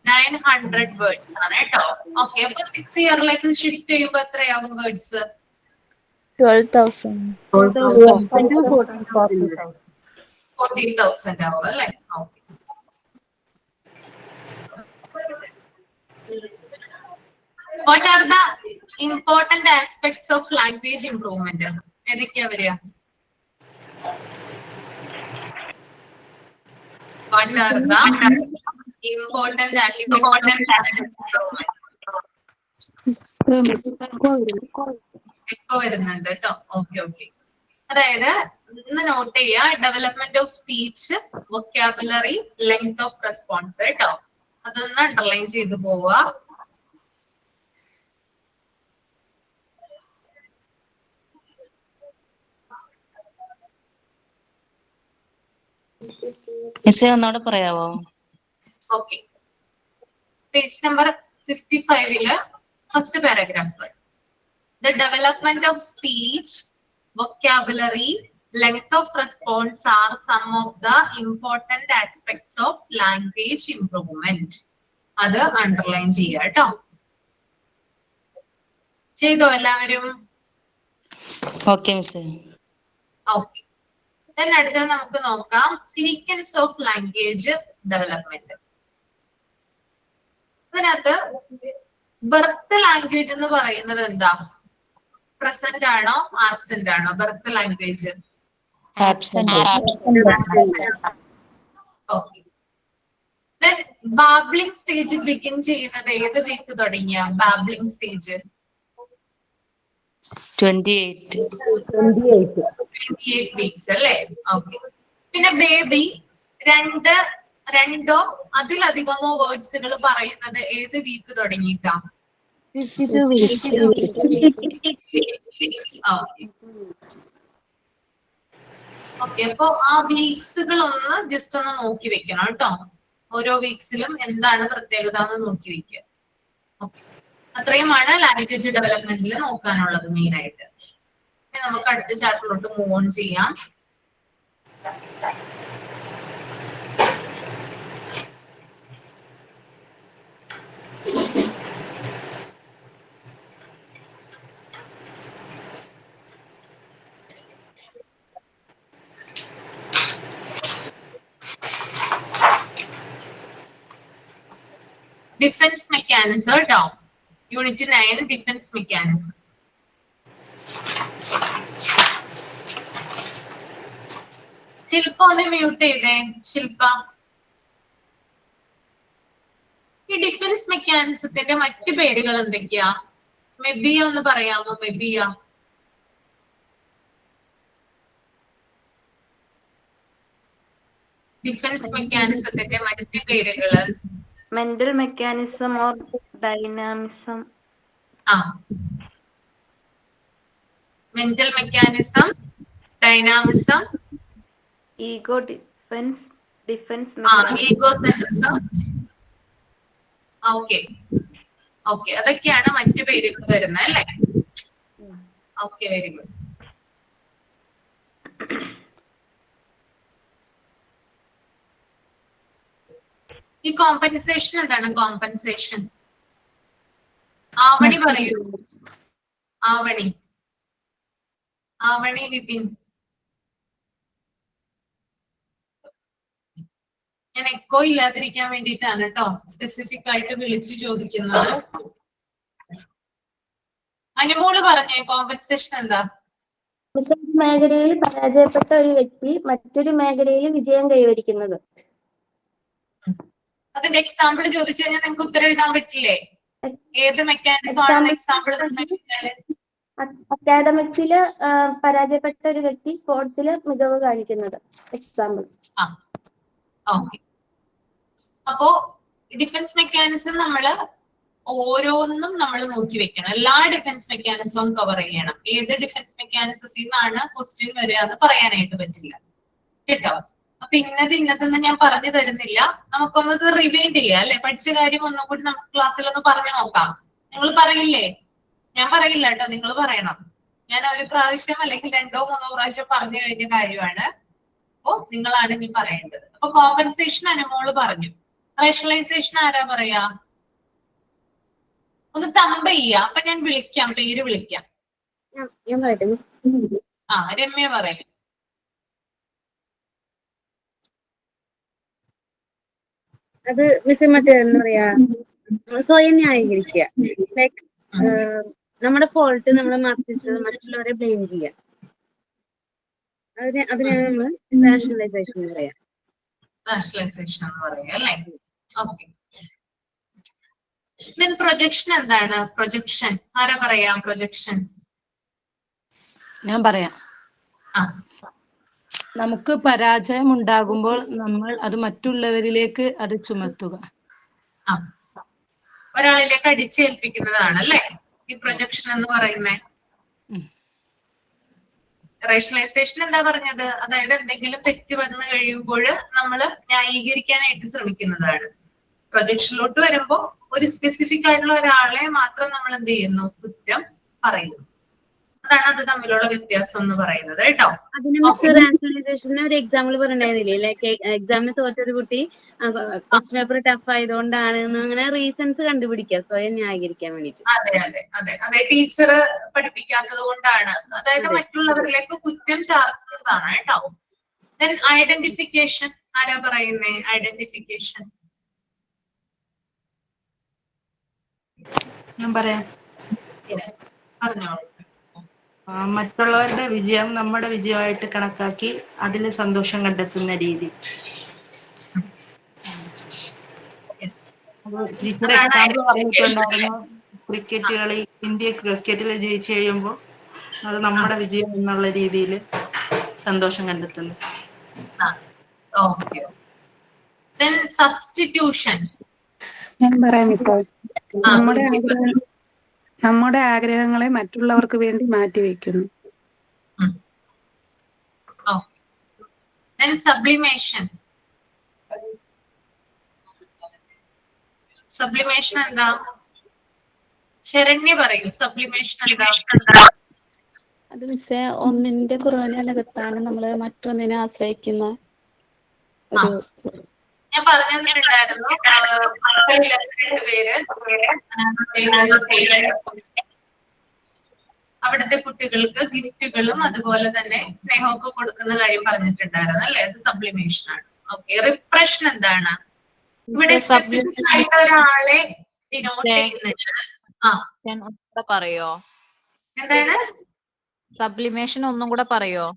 900 വേർഡ്സ് ആണ് കേട്ടോ. ഓക്കെ. അപ്പൊ 6 ഇയറിലേക്ക് ഷിഫ്റ്റ് ചെയ്യുമ്പോ എത്രയാകും വേർഡ്സ്? 12,000. 14,000 ആവും അല്ലേ? Okay. What are the important aspects of language improvement? ഏതൊക്കെയാ വരിക? What are the important aspects of improvement? Echo വരുന്നുണ്ട് കേട്ടോ. Okay okay. അതായത് ഇന്ന് നോട്ട് ചെയ്യുക, development of speech, vocabulary, length of response കേട്ടോ. അതൊന്ന് അണ്ടർലൈൻ ചെയ്തു പോവുക. ഒന്നുകൂടെ പറയാവോ? Okay. Page number 55 first paragraph. The development of speech, vocabulary, length of response are some of the important aspects of language improvement. അത് underline ചെയ്യുക കേട്ടോ. ചെയ്തോ എല്ലാവരും? Okay miss. ഓക്കെ. then അടുത്തത് നമുക്ക് നോക്കാം സീക്വൻസ് ഓഫ് ലാംഗ്വേജ് ഡെവലപ്മെന്റ്. അതിനകത്ത് birth language എന്ന് പറയുന്നത് എന്താ? പ്രസന്റ് ആണോ ആബ്സെന്റ് ആണോ birth language? Okay. Babbling stage begin ചെയ്യുന്നത് ഏത് വീക്ക് തുടങ്ങിയ ബാബ്ലിംഗ് സ്റ്റേജ്? 28 വീക്സ് അല്ലേ? ഓക്കെ. പിന്നെ ബേബി രണ്ടോ അതിലധികമോ വേർഡ്സുകൾ പറയുന്നത് ഏത് വീക്ക് തുടങ്ങിയിട്ടാ? 52 weeks. ഓക്കെ. അപ്പൊ ആ വീക്സുകൾ ഒന്ന് ജസ്റ്റ് ഒന്ന് നോക്കി വെക്കണം കേട്ടോ. ഓരോ വീക്സിലും എന്താണ് പ്രത്യേകത എന്ന് നോക്കി വെക്കുക. ഓക്കെ. അത്രയുമാണ് ലാംഗ്വേജ് ഡെവലപ്മെന്റിൽ നോക്കാനുള്ളത് മെയിൻ ആയിട്ട്. നമുക്ക് അടുത്ത ചാപ്റ്ററിലോട്ട് മൂവ് ഓൺ ചെയ്യാം. ഡിഫൻസ് മെക്കാനിസം കേട്ടോ. Unit 9 defence mechanism. ശില്പ ഒന്ന് മ്യൂട്ട് ചെയ്തേ. ശില്പ, ഈ ഡിഫൻസ് മെക്കാനിസത്തിന്റെ മറ്റു പേരുകൾ എന്തൊക്കെയാ? മെബിയ ഒന്ന് പറയാമോ? മെബിയ. ഡിഫൻസ് മെക്കാനിസത്തിന്റെ മറ്റു പേരുകള്? Mental mechanism or dynamism. ആ, mental mechanism, dynamism, ego defence ego centrism. Okay okay, അതൊക്കെയാണ് മറ്റു പേരുകൾ വരുന്നത് അല്ലേ? Okay, very good. ഈ കോമ്പൻസേഷൻ എന്താണ്? കോമ്പൻസേഷൻ ആവണി പറയൂ. ആവണി വിപിൻ. ഞാൻ എക്കോ ഇല്ലാതിരിക്കാൻ വേണ്ടിയിട്ടാണ് കേട്ടോ സ്പെസിഫിക് ആയിട്ട് വിളിച്ചു ചോദിക്കുന്നത്. അനുമോള് പറഞ്ഞേ കോമ്പൻസേഷൻ എന്താ? ഒരു മേഖലയിൽ പരാജയപ്പെട്ട ഒരു വ്യക്തി മറ്റൊരു മേഖലയിൽ വിജയം കൈവരിക്കുന്നത്. അതിന്റെ എക്സാമ്പിൾ ചോദിച്ചു കഴിഞ്ഞാൽ നിങ്ങൾക്ക് ഉത്തരം എഴുതാൻ പറ്റില്ലേ? ഏത് മെക്കാനിസം ആണ് എക്സാമ്പിൾ തന്നിട്ടുള്ളത്? അക്കാഡമിക്സില് പരാജയപ്പെട്ട ഒരു വ്യക്തി സ്പോർട്സിൽ മികവ് കാണിക്കുന്നത് എക്സാമ്പിൾ. ഓക്കെ. അപ്പോ ഡിഫൻസ് മെക്കാനിസം നമ്മള് ഓരോന്നും നമ്മൾ നോക്കി വെക്കണം. എല്ലാ ഡിഫൻസ് മെക്കാനിസവും കവർ ചെയ്യണം. ഏത് ഡിഫൻസ് മെക്കാനിസത്തിൽ നിന്നാണ് ക്വസ്റ്റ്യൻ വരിക എന്ന് പറയാനായിട്ട് പറ്റില്ല കേട്ടോ. അപ്പൊ ഇന്നതെന്ന് ഞാൻ പറഞ്ഞു തരുന്നില്ല. നമുക്കൊന്നത് റിവൈൻഡ് ചെയ്യാം അല്ലെ? പഠിച്ച കാര്യം ഒന്നും കൂടി നമുക്ക് ക്ലാസ്സിലൊന്ന് പറഞ്ഞു നോക്കാം. നിങ്ങൾ പറയില്ലേ? ഞാൻ പറയില്ല കേട്ടോ, നിങ്ങൾ പറയണം. ഞാൻ ഒരു പ്രാവശ്യം അല്ലെങ്കിൽ 2 3 പ്രാവശ്യം പറഞ്ഞു കഴിഞ്ഞ കാര്യമാണ്. അപ്പോ നിങ്ങളാണ് ഇനി പറയേണ്ടത്. അപ്പൊ കോമ്പൻസേഷൻ അനുമോള് പറഞ്ഞു. റേഷണലൈസേഷൻ ആരാ പറയാ? ഒന്ന് തമ്പ് ചെയ്യാ. അപ്പൊ ഞാൻ വിളിക്കാം, പേര് വിളിക്കാം. ഞാൻ പറയട്ടെ മിസ്? രമ്യ പറയും. അത് മിസ് മറ്റേ എന്താ പറയാ, സ്വയം ന്യായീകരിക്കുക. ലൈക്ക് നമ്മുടെ ഫോൾട്ട് നമ്മൾ മറ്റുള്ളവരെ ബ്ലെയിം ചെയ്യാം. അതിനാണ് നമ്മൾ റാഷണലൈസേഷൻ എന്ന് പറയാം. റാഷണലൈസേഷൻ എന്ന് പറയാം അല്ലേ? ഓക്കെ. പ്രൊജക്ഷൻ എന്താണ്? പ്രൊജക്ഷൻ ആരാ പറയാം? പ്രൊജക്ഷൻ ഞാൻ പറയാം. നമുക്ക് പരാജയം ഉണ്ടാകുമ്പോൾ നമ്മൾ അത് മറ്റുള്ളവരിലേക്ക് അത് ചുമത്തുക. ഒരാളിലേക്ക് അടിച്ചേൽപ്പിക്കുന്നതാണ് അല്ലേ ഈ പ്രൊജക്ഷൻ എന്ന് പറയുന്നത്. റേഷണലൈസേഷൻ എന്താ പറഞ്ഞത്? അതായത് എന്തെങ്കിലും തെറ്റ് വന്നു കഴിയുമ്പോൾ നമ്മൾ ന്യായീകരിക്കാനായിട്ട് ശ്രമിക്കുന്നതാണ്. പ്രൊജക്ഷനിലോട്ട് വരുമ്പോ ഒരു സ്പെസിഫിക് ആയിട്ടുള്ള ഒരാളെ മാത്രം നമ്മൾ എന്ത് ചെയ്യുന്നു? കുറ്റം പറയുന്നു. അതാണ് അത് തമ്മിലുള്ള വ്യത്യാസം എന്ന് പറയുന്നത് കേട്ടോ. അതിന് മിസ് റാഷണലൈസേഷന് ഒരു എക്സാമ്പിൾ പറഞ്ഞില്ലേ? ലൈക്ക് എക്സാമിന് തോറ്റൊരു കുട്ടി ക്വസ്റ്റ്യൻ പേപ്പർ ടഫ് ആയതുകൊണ്ടാണ് അങ്ങനെ റീസൺസ് കണ്ടുപിടിക്കുക സ്വയം ന്യായീകരിക്കാൻ വേണ്ടിട്ട്. അതെ ടീച്ചർ പഠിപ്പിക്കാത്തത് കൊണ്ടാണ്, അതായത് മറ്റുള്ളവരിലേക്ക് കുറ്റം ചാർത്തുന്നതാണ് കേട്ടോ. ദെൻ ഐഡന്റിഫിക്കേഷൻ ആരാ പറയുന്നേ? ഐഡന്റിഫിക്കേഷൻ ഞാൻ പറയാം. പറഞ്ഞോളൂ. മറ്റുള്ളവരുടെ വിജയം നമ്മുടെ വിജയമായിട്ട് കണക്കാക്കി അതിൽ സന്തോഷം കണ്ടെത്തുന്ന രീതി. ടീച്ചർ എക്സാമ്പിൾ പറഞ്ഞിട്ടുണ്ടായിരുന്നു, ക്രിക്കറ്റ് കളി, ഇന്ത്യ ക്രിക്കറ്റിൽ ജയിച്ചു കഴിയുമ്പോൾ അത് നമ്മുടെ വിജയം എന്നുള്ള രീതിയിൽ സന്തോഷം കണ്ടെത്തുന്നു. സബ്സ്റ്റിറ്റ്യൂഷൻ ഞാൻ പറയാം മിസ്. നമ്മുടെ ആഗ്രഹങ്ങളെ മറ്റുള്ളവർക്ക് വേണ്ടി മാറ്റിവെക്കുന്നു. സബ്ലിമേഷൻ എന്താ? ശരണ്യ പറയൂ. സബ്ലിമേഷൻ എന്താ? അത് മിസ്സേ ഒന്നിന്റെ കുറവിനെ നികത്താനും നമ്മള് മറ്റൊന്നിനെ ആശ്രയിക്കുന്ന ഒരു. ഞാൻ പറഞ്ഞു തന്നിട്ടുണ്ടായിരുന്നു അവിടുത്തെ കുട്ടികൾക്ക് ഗിഫ്റ്റുകളും അതുപോലെ തന്നെ സ്നേഹമൊക്കെ കൊടുക്കുന്ന കാര്യം പറഞ്ഞിട്ടുണ്ടായിരുന്നു അല്ലെ? അത് സബ്ലിമേഷൻ ആണ്. ഓക്കെ. റിപ്രഷൻ എന്താണ്? ഇവിടെ സ്പെസിഫിക് ആയിട്ട് ഒരാളെ ഡിനോട്ട് ചെയ്യുന്നുണ്ട്. പറയോ? എന്താണ് സബ്ലിമേഷൻ? ഒന്നും കൂടെ പറയോ?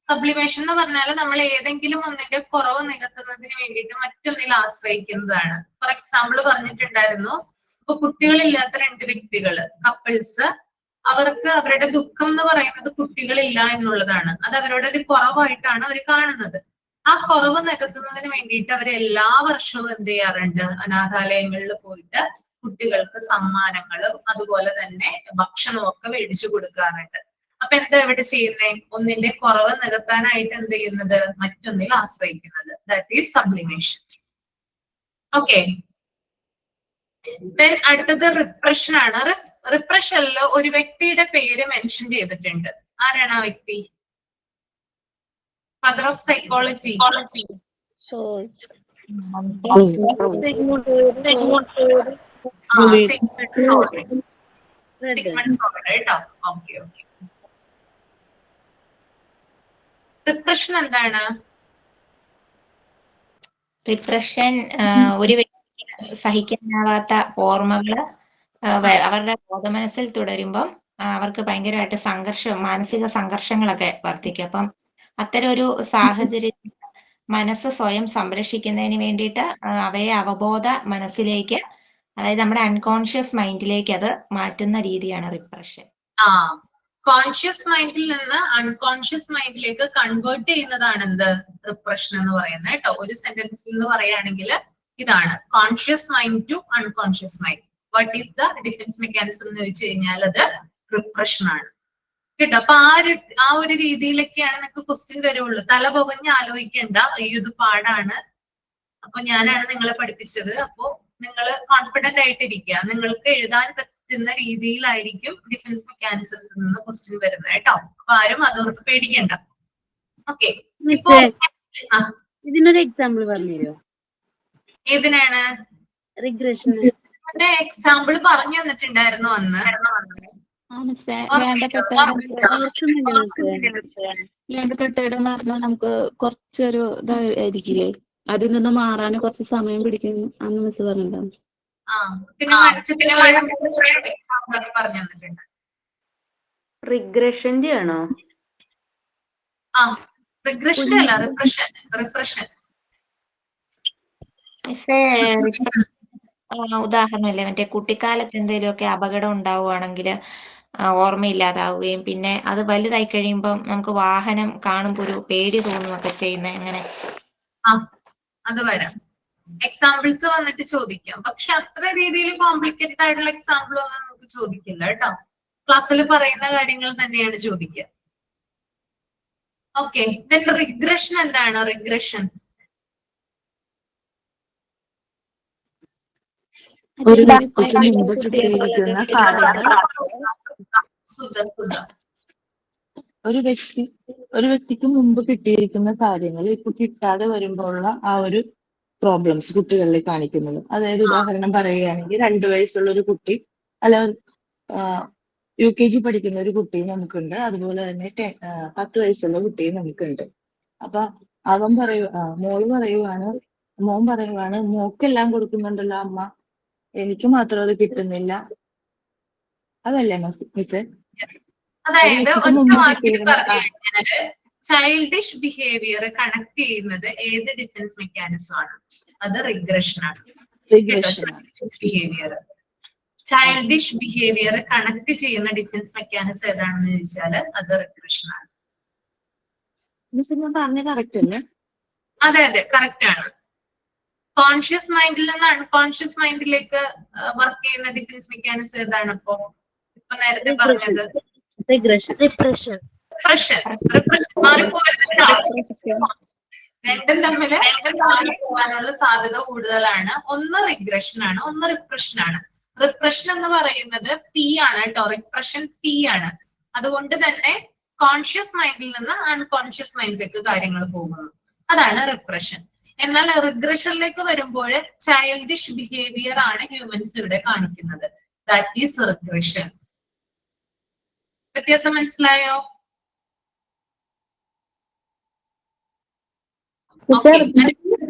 സബ്ലിമേഷൻ എന്ന് പറഞ്ഞാൽ നമ്മൾ ഏതെങ്കിലും ഒന്നിന്റെ കുറവ് നികത്തുന്നതിന് വേണ്ടിയിട്ട് മറ്റൊന്നിൽ ആശ്രയിക്കുന്നതാണ്. ഫോർ എക്സാമ്പിൾ പറഞ്ഞിട്ടുണ്ടായിരുന്നു, ഇപ്പൊ കുട്ടികളില്ലാത്ത 2 വ്യക്തികള്, കപ്പിൾസ്, അവർക്ക് അവരുടെ ദുഃഖം എന്ന് പറയുന്നത് കുട്ടികളില്ല എന്നുള്ളതാണ്. അത് അവരുടെ ഒരു കുറവായിട്ടാണ് അവർ കാണുന്നത്. ആ കുറവ് നികത്തുന്നതിന് വേണ്ടിയിട്ട് അവർ എല്ലാ വർഷവും എന്ത് ചെയ്യാറുണ്ട്? അനാഥാലയങ്ങളിൽ പോയിട്ട് കുട്ടികൾക്ക് സമ്മാനങ്ങളും അതുപോലെ തന്നെ ഭക്ഷണവും ഒക്കെ മേടിച്ചു കൊടുക്കാറുണ്ട്. അപ്പൊ എന്താ ഇവിടെ ചെയ്യുന്നേ? ഒന്നിന്റെ കുറവ് നികത്താനായിട്ട് എന്ത് ചെയ്യുന്നത്? മറ്റൊന്നിൽ ആശ്രയിക്കുന്നത്. That is sublimation. ഓക്കെ. അടുത്തത് റിപ്രഷൻ ആണ്. റിപ്രഷനിൽ ഒരു വ്യക്തിയുടെ പേര് മെൻഷൻ ചെയ്തിട്ടുണ്ട്. ആരാണ് ആ വ്യക്തി? Father of psychology. കേട്ടോ. ഓക്കെ. റിപ്രഷൻ എന്താണ്? റിപ്രഷൻ ഒരു വ്യക്തിക്ക് സഹിക്കാനാവാത്ത ഓർമ്മകള് അവരുടെ ബോധമനസ്സിൽ തുടരുമ്പം അവർക്ക് ഭയങ്കരമായിട്ട് മാനസിക സംഘർഷങ്ങളൊക്കെ വർദ്ധിക്കും. അപ്പം അത്തരം ഒരു സാഹചര്യത്തിൽ മനസ്സ് സ്വയം സംരക്ഷിക്കുന്നതിന് വേണ്ടിയിട്ട് അവയെ അവബോധ മനസ്സിലേക്ക് അതായത് നമ്മുടെ അൺകോൺഷ്യസ് മൈൻഡിലേക്ക് അത് മാറ്റുന്ന രീതിയാണ് റിപ്രഷൻ. ആ കോൺഷ്യസ് മൈൻഡിൽ നിന്ന് അൺകോൺഷ്യസ് മൈൻഡിലേക്ക് കൺവേർട്ട് ചെയ്യുന്നതാണ് എന്ത് റിപ്രഷൻ എന്ന് പറയുന്നത് കേട്ടോ. ഒരു സെന്റൻസിൽ നിന്ന് പറയുകയാണെങ്കിൽ ഇതാണ് conscious mind to unconscious mind. What is the defence mechanism എന്ന് ചോദിച്ചു കഴിഞ്ഞാൽ അത് റിപ്രഷൻ ആണ് കേട്ടോ. അപ്പൊ ആ ഒരു രീതിയിലൊക്കെയാണ് നിങ്ങൾക്ക് ക്വസ്റ്റ്യൻ വരുള്ളൂ. തല പുകഞ്ഞ് ആലോചിക്കേണ്ട, ഇത് പാടാണ്, അപ്പൊ ഞാനാണ് നിങ്ങളെ പഠിപ്പിച്ചത്, അപ്പോ നിങ്ങൾ കോൺഫിഡന്റ് ആയിട്ടിരിക്കുക. നിങ്ങൾക്ക് എഴുതാൻ പറ്റുന്ന രീതിയിലായിരിക്കും ഡിഫൻസ് മെക്കാനിസത്തിൽ നിന്ന് ക്വസ്റ്റ്യൻ വരുന്നത് കേട്ടോ. അപ്പൊ ആരും അതോർത്ത് പേടിക്കണ്ട. ഓക്കെ, ഇപ്പോ ഇതിനൊരു എക്സാമ്പിൾ പറഞ്ഞുതരോ? ഏതിനാണ്? റിഗ്രഷൻ എക്സാമ്പിൾ പറഞ്ഞു തന്നിട്ടുണ്ടായിരുന്നു അന്ന്. വേണ്ടപ്പെട്ടതെന്ന് പറഞ്ഞാൽ നമുക്ക് കുറച്ചൊരു ഇതായിരിക്കില്ലേ, അതിൽ നിന്ന് മാറാൻ കുറച്ച് സമയം പിടിക്കും അന്ന് മിസ് പറഞ്ഞിട്ടുണ്ടാവും. പറഞ്ഞു തന്നിട്ടുണ്ട്. റിഗ്രഷന്റെ ആണോ? റിഗ്രഷൻ അല്ല, റിപ്രഷൻ. റിപ്രഷൻ ഉദാഹരണമല്ലേ, മറ്റേ കുട്ടിക്കാലത്ത് എന്തെങ്കിലുമൊക്കെ അപകടം ഉണ്ടാവുകയാണെങ്കിൽ ഓർമ്മയില്ലാതാവുകയും പിന്നെ അത് വലുതായി കഴിയുമ്പം നമുക്ക് വാഹനം കാണുമ്പോൾ ഒരു പേടി തോന്നുകയൊക്കെ ചെയ്യുന്നത് അങ്ങനെ. അത് വരാം. എക്സാമ്പിൾസ് വന്നിട്ട് ചോദിക്കാം. പക്ഷെ അത്ര രീതിയിൽ കോംപ്ലിക്കേറ്റഡ് ആയിട്ടുള്ള എക്സാമ്പിൾ ഒന്നും നമുക്ക് ചോദിക്കില്ല കേട്ടോ. ക്ലാസ്സിൽ പറയുന്ന കാര്യങ്ങൾ തന്നെയാണ് ചോദിക്കുക. ഓക്കെ, റിഗ്രഷൻ എന്താണ്? റിഗ്രഷൻ ഒരു വ്യക്തിക്ക് മുമ്പ് കിട്ടിയിരിക്കുന്ന കാര്യങ്ങൾ ഒരു വ്യക്തിക്ക് മുമ്പ് കിട്ടിയിരിക്കുന്ന കാര്യങ്ങൾ ഇപ്പൊ കിട്ടാതെ വരുമ്പോഴുള്ള ആ ഒരു പ്രോബ്ലംസ് കുട്ടികളിൽ കാണിക്കുന്നത്. അതായത് ഉദാഹരണം പറയുകയാണെങ്കിൽ 2 വയസ്സുള്ള ഒരു കുട്ടി, അല്ല UKG പഠിക്കുന്ന ഒരു കുട്ടി നമുക്കുണ്ട്. അതുപോലെ തന്നെ 10 വയസ്സുള്ള കുട്ടിയും നമുക്കുണ്ട്. അപ്പൊ മോൻ പറയുവാണ് മോക്കെല്ലാം കൊടുക്കുന്നുണ്ടല്ലോ അമ്മ, എനിക്ക് മാത്രം അത് കിട്ടുന്നില്ല. അതല്ലേ മിസ്? അതായത് ചൈൽഡിഷ് ബിഹേവിയർ കണക്ട് ചെയ്യുന്നത് ഏത് ഡിഫൻസ് മെക്കാനിസം ആണ്? അത് റിഗ്രഷൻ ആണ്. ബിഹേവിയർ ചൈൽഡിഷ് ബിഹേവിയർ കണക്ട് ചെയ്യുന്ന ഡിഫൻസ് മെക്കാനിസം ഏതാണെന്ന് ചോദിച്ചാല് അത് റിഗ്രഷൻ ആണ്. ഞാൻ പറഞ്ഞ കറക്റ്റ് അല്ലേ? അതെ അതെ, കറക്റ്റ് ആണ്. കോൺഷ്യസ് മൈൻഡിൽ നിന്ന് അൺകോൺഷ്യസ് മൈൻഡിലേക്ക് വർക്ക് ചെയ്യുന്ന ഡിഫൻസ് മെക്കാനിസം ഏതാണ്? ഇപ്പൊ നേരത്തെ പറഞ്ഞത് രണ്ടും തമ്മിൽ പോകാനുള്ള സാധ്യത കൂടുതലാണ്. ഒന്ന് റിഗ്രഷൻ ആണ്, ഒന്ന് റിപ്രഷൻ ആണ്. റിപ്രഷൻ എന്ന് പറയുന്നത് പി ആണ് കേട്ടോ. റിപ്രഷൻ പി ആണ്. അതുകൊണ്ട് തന്നെ കോൺഷ്യസ് മൈൻഡിൽ നിന്ന് അൺകോൺഷ്യസ് മൈൻഡിലേക്ക് കാര്യങ്ങൾ പോകുന്നു. അതാണ് റിപ്രഷൻ. എന്നാൽ റിഗ്രഷനിലേക്ക് വരുമ്പോൾ ചൈൽഡിഷ് ബിഹേവിയർ ആണ് ഹ്യൂമൻസ് ഇവിടെ കാണിക്കുന്നത്. That is regression. വ്യത്യാസം മനസ്സിലായോ?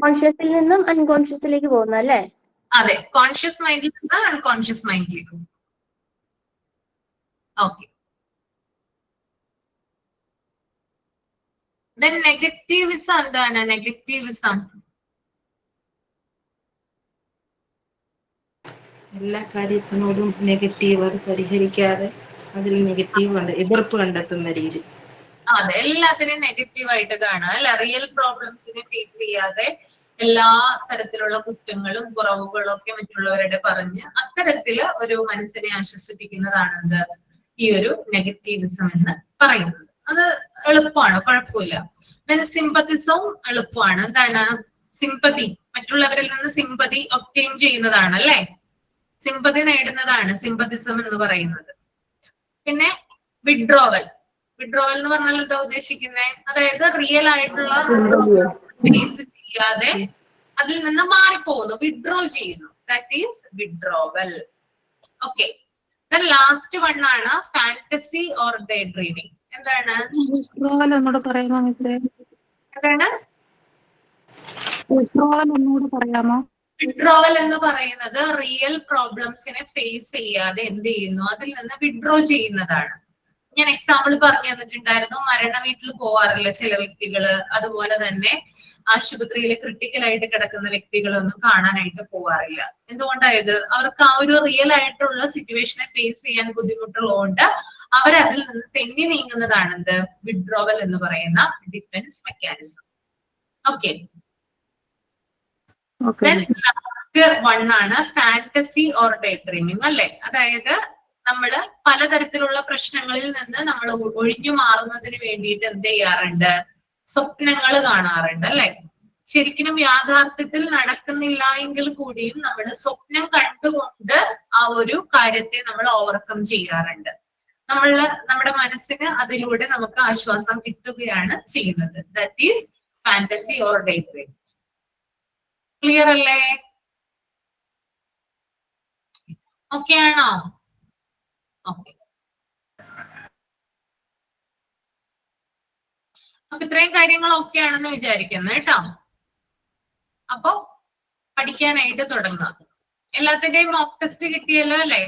കോൺഷ്യസിൽ നിന്നും അൺകോൺഷ്യസിലേക്ക് പോകുന്നു അല്ലേ? അതെ, കോൺഷ്യസ് മൈൻഡിൽ നിന്ന് അൺകോൺഷ്യസ് മൈൻഡിലേക്ക്. ഓക്കെ, നെഗറ്റീവിസം എന്താണ്? നെഗറ്റീവിസം എല്ലാ കാര്യത്തിനോടും നെഗറ്റീവ്, അത് പരിഹരിക്കാതെ അതിൽ നെഗറ്റീവ് എതിർപ്പ് കണ്ടെത്തുന്ന രീതി. അതെ, എല്ലാത്തിനെയും നെഗറ്റീവ് ആയിട്ട് കാണുക അല്ല. റിയൽ പ്രോബ്ലംസിനെ ഫേസ് ചെയ്യാതെ എല്ലാ തരത്തിലുള്ള കുറ്റങ്ങളും കുറവുകളും ഒക്കെ മറ്റുള്ളവരുടെ പറഞ്ഞ് അത്തരത്തില് ഒരു മനസ്സിനെ ആശ്വസിപ്പിക്കുന്നതാണ് എന്ത് ഈ ഒരു നെഗറ്റീവിസം എന്ന് പറയുന്നത്. അത് എളുപ്പമാണ്, കുഴപ്പമില്ല. സിമ്പത്തിസവും എളുപ്പമാണ്. എന്താണ് സിമ്പതി? മറ്റുള്ളവരിൽ നിന്ന് സിമ്പതി ഒബ്റ്റെയിൻ ചെയ്യുന്നതാണ് അല്ലെ, സിമ്പതി നേടുന്നതാണ് സിമ്പത്തിസം എന്ന് പറയുന്നത്. പിന്നെ വിഡ്രോവൽ എന്ന് പറഞ്ഞാൽ എന്താ ഉദ്ദേശിക്കുന്നത്? അതായത് റിയൽ ആയിട്ടുള്ള ഫേസ് ചെയ്യാതെ അതിൽ നിന്ന് മാറിപ്പോകുന്നു, വിഡ്രോ ചെയ്യുന്നു. That is withdrawal. Okay, last one ആണ് ഫാന്റസി ഓർ ഡേ ഡ്രീമിംഗ്. എന്താണ്? എന്താണ് വിഡ്രോവൽ എന്ന് പറയുന്നത്? റിയൽ പ്രോബ്ലംസിനെ ഫേസ് ചെയ്യാതെ എന്ത് ചെയ്യുന്നു, അതിൽ നിന്ന് വിഡ്രോ ചെയ്യുന്നതാണ്. ഞാൻ എക്സാമ്പിൾ പറഞ്ഞു തന്നിട്ടുണ്ടായിരുന്നു. മരണ വീട്ടിൽ പോവാറില്ല ചില വ്യക്തികള്, അതുപോലെ തന്നെ ആശുപത്രിയിൽ ക്രിട്ടിക്കൽ ആയിട്ട് കിടക്കുന്ന വ്യക്തികളൊന്നും കാണാനായിട്ട് പോവാറില്ല. എന്തുകൊണ്ടായത്? അവർക്ക് ആ ഒരു റിയൽ ആയിട്ടുള്ള സിറ്റുവേഷനെ ഫേസ് ചെയ്യാൻ ബുദ്ധിമുട്ടുള്ളതുകൊണ്ട് അവരതിൽ നിന്ന് തെന്നി നീങ്ങുന്നതാണ് എന്ത്? വിഡ്രോവൽ എന്ന് പറയുന്ന ഡിഫൻസ് മെക്കാനിസം. ഓക്കെ. വൺ ആണ് ഫാന്റസി ഓർ ഡേ ഡ്രീമിംഗ് അല്ലെ. അതായത് നമ്മള് പലതരത്തിലുള്ള പ്രശ്നങ്ങളിൽ നിന്ന് നമ്മൾ ഒഴിഞ്ഞു മാറുന്നതിന് വേണ്ടിയിട്ട് എന്ത് ചെയ്യാറുണ്ട്? സ്വപ്നങ്ങൾ കാണാറുണ്ട് അല്ലെ. ശരിക്കും യാഥാർത്ഥ്യത്തിൽ നടക്കുന്നില്ല എങ്കിൽ കൂടിയും നമ്മൾ സ്വപ്നം കണ്ടുകൊണ്ട് ആ ഒരു കാര്യത്തെ നമ്മൾ ഓവർകം ചെയ്യാറുണ്ട്. നമ്മുടെ മനസ്സിന് അതിലൂടെ നമുക്ക് ആശ്വാസം കിട്ടുകയാണ് ചെയ്യുന്നത്. That is fantasy or day dream. Clear അല്ലേ? ഓക്കെ ആണോ? ഓക്കെ. അപ്പൊ ഇത്രയും കാര്യങ്ങൾ ഓക്കെ ആണെന്ന് വിചാരിക്കുന്നു കേട്ടോ. അപ്പൊ പഠിക്കാനായിട്ട് തുടങ്ങാം. എല്ലാത്തിന്റെയും മോക്ക് ടെസ്റ്റ് കിട്ടിയല്ലോ അല്ലെ?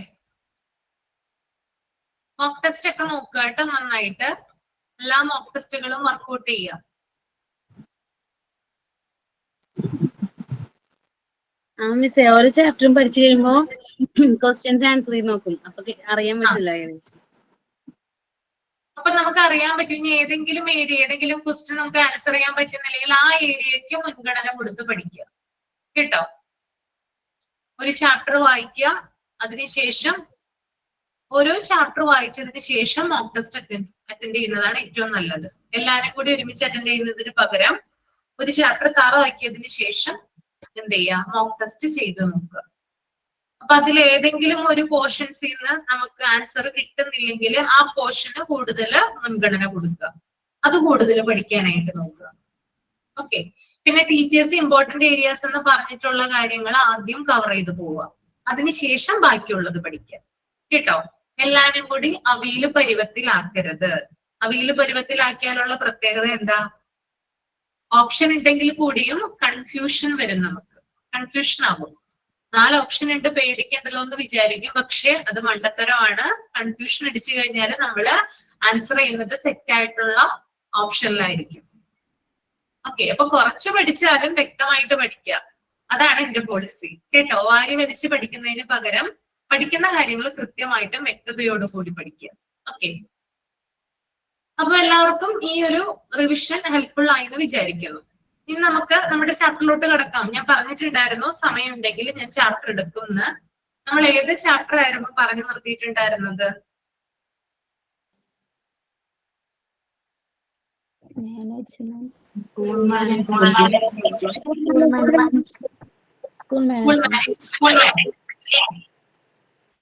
മോക്ക് ടെസ്റ്റ് ഒക്കെ നോക്കുക കേട്ടോ നന്നായിട്ട്. എല്ലാ മോക്ക് ടെസ്റ്റുകളും വർക്ക്ഔട്ട് ചെയ്യുക. മിസ്സേ ഓരോ ചാപ്റ്ററും പഠിച്ചു കഴിയുമ്പോ ക്വസ്റ്റ്യൻസ് ആൻസർ ചെയ്ത് നോക്കും. അപ്പൊ അറിയാൻ പറ്റില്ല ഏകദേശം. അപ്പൊ നമുക്ക് അറിയാൻ പറ്റും ഇനി ഏതെങ്കിലും ക്വസ്റ്റ്യൻ നമുക്ക് ആൻസർ ചെയ്യാൻ പറ്റുന്നില്ലെങ്കിൽ ആ ഏരിയയ്ക്ക് മുൻഗണന കൊടുത്ത് പഠിക്കുക കേട്ടോ. ഒരു ചാപ്റ്റർ വായിക്കുക, അതിനുശേഷം ഓരോ ചാപ്റ്റർ വായിച്ചതിന് ശേഷം മോക്ക് ടെസ്റ്റ് അറ്റൻഡ് ചെയ്യുന്നതാണ് ഏറ്റവും നല്ലത്. എല്ലാവരും കൂടി ഒരുമിച്ച് അറ്റൻഡ് ചെയ്യുന്നതിന് പകരം ഒരു ചാപ്റ്റർ താറാക്കിയതിന് ശേഷം എന്ത് ചെയ്യുക? മോക്ക് ടെസ്റ്റ് ചെയ്ത് നോക്കുക. അപ്പൊ അതിൽ ഏതെങ്കിലും ഒരു പോർഷൻസിൽ നിന്ന് നമുക്ക് ആൻസർ കിട്ടുന്നില്ലെങ്കിൽ ആ പോർഷന് കൂടുതൽ മുൻഗണന കൊടുക്കുക. അത് കൂടുതൽ പഠിക്കാനായിട്ട് നോക്കുക. ഓക്കെ. പിന്നെ ടീച്ചേഴ്സ് ഇമ്പോർട്ടന്റ് ഏരിയാസ് എന്ന് പറഞ്ഞിട്ടുള്ള കാര്യങ്ങൾ ആദ്യം കവർ ചെയ്ത് പോവുക. അതിനുശേഷം ബാക്കിയുള്ളത് പഠിക്കുക കേട്ടോ. എല്ലാരും കൂടി അവയിൽ പരുവത്തിലാക്കരുത്. അവയിൽ പരുവത്തിലാക്കിയാലുള്ള പ്രത്യേകത എന്താ? ഓപ്ഷൻ ഉണ്ടെങ്കിൽ കൂടിയും കൺഫ്യൂഷൻ വരും. നമുക്ക് കൺഫ്യൂഷൻ ആകും. 4 ഓപ്ഷൻ ഉണ്ട്, പേടിക്കണ്ടല്ലോ എന്ന് വിചാരിക്കും. പക്ഷെ അത് മണ്ടത്തരമാണ്. കൺഫ്യൂഷൻ അടിച്ചു കഴിഞ്ഞാൽ നമ്മൾ ആൻസർ ചെയ്യുന്നത് തെറ്റായിട്ടുള്ള ഓപ്ഷനിലായിരിക്കും. ഓക്കെ. അപ്പൊ കുറച്ച് പഠിച്ചാലും വ്യക്തമായിട്ട് പഠിക്കുക. അതാണ് എന്റെ പോളിസി കേട്ടോ. വാരി വലിച്ച് പഠിക്കുന്നതിന് പകരം പഠിക്കുന്ന കാര്യങ്ങൾ കൃത്യമായിട്ടും വ്യക്തതയോടുകൂടി പഠിക്കുക. ഓക്കെ. അപ്പൊ എല്ലാവർക്കും ഈ ഒരു റിവിഷൻ ഹെൽപ്ഫുൾ ആയി എന്ന് വിചാരിക്കുന്നു. ഇനി നമുക്ക് നമ്മുടെ ചാപ്റ്ററിലോട്ട് കിടക്കാം. ഞാൻ പറഞ്ഞിട്ടുണ്ടായിരുന്നു സമയം ഉണ്ടെങ്കിൽ ഞാൻ ചാപ്റ്റർ എടുക്കുമെന്ന്. നമ്മൾ ഏത് ചാപ്റ്റർ ആയിരുന്നു പറഞ്ഞു നിർത്തിയിട്ടുണ്ടായിരുന്നത്?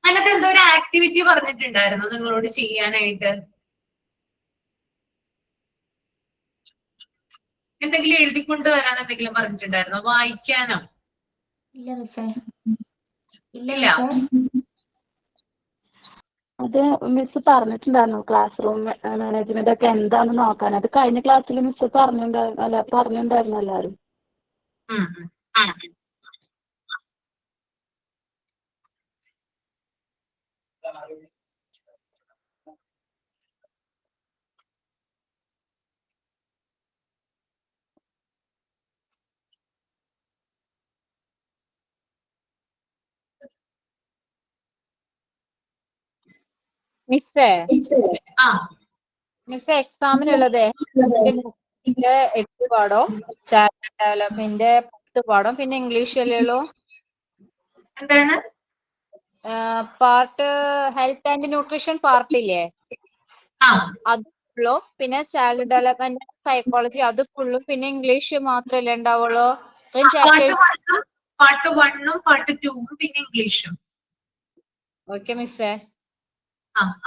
അതിനകത്ത് എന്തോ ഒരു ആക്ടിവിറ്റി പറഞ്ഞിട്ടുണ്ടായിരുന്നു നിങ്ങളോട് ചെയ്യാനായിട്ട്. എന്തെങ്കിലും എഴുതിക്കൊണ്ട് വരാൻ എന്തെങ്കിലും പറഞ്ഞിട്ടുണ്ടായിരുന്നോ? വായിക്കാനോ? ഇല്ല. അത് മിസ് പറഞ്ഞിട്ടുണ്ടായിരുന്നു ക്ലാസ് റൂം മാനേജ്മെന്റ് ഒക്കെ എന്താണെന്ന് നോക്കാൻ. അത് കഴിഞ്ഞ ക്ലാസ്സിൽ മിസ് പറഞ്ഞിട്ടുണ്ടായിരുന്നു എല്ലാവരും. മിസ്സേ എക്സാമിനുള്ളത് 8 പാഠം, ചൈൽഡ് ഡെവലപ്മെന്റ് 10 പാഠം, പിന്നെ ഇംഗ്ലീഷ് അല്ലേ ഉള്ളൂ. എന്താണ് part health and nutrition part ഇല്ലേ, അത് ഫുള്ളും, പിന്നെ ചൈൽഡ് ഡെവലപ്മെന്റ് സൈക്കോളജി അത് ഫുള്ളും, പിന്നെ ഇംഗ്ലീഷ് മാത്രമല്ലേ ഉണ്ടാവുള്ളൂ. പാർട്ട് 1ഉം പാർട്ട് 2ഉം പിന്നെ ഇംഗ്ലീഷും. ഓക്കെ മിസ്സേ.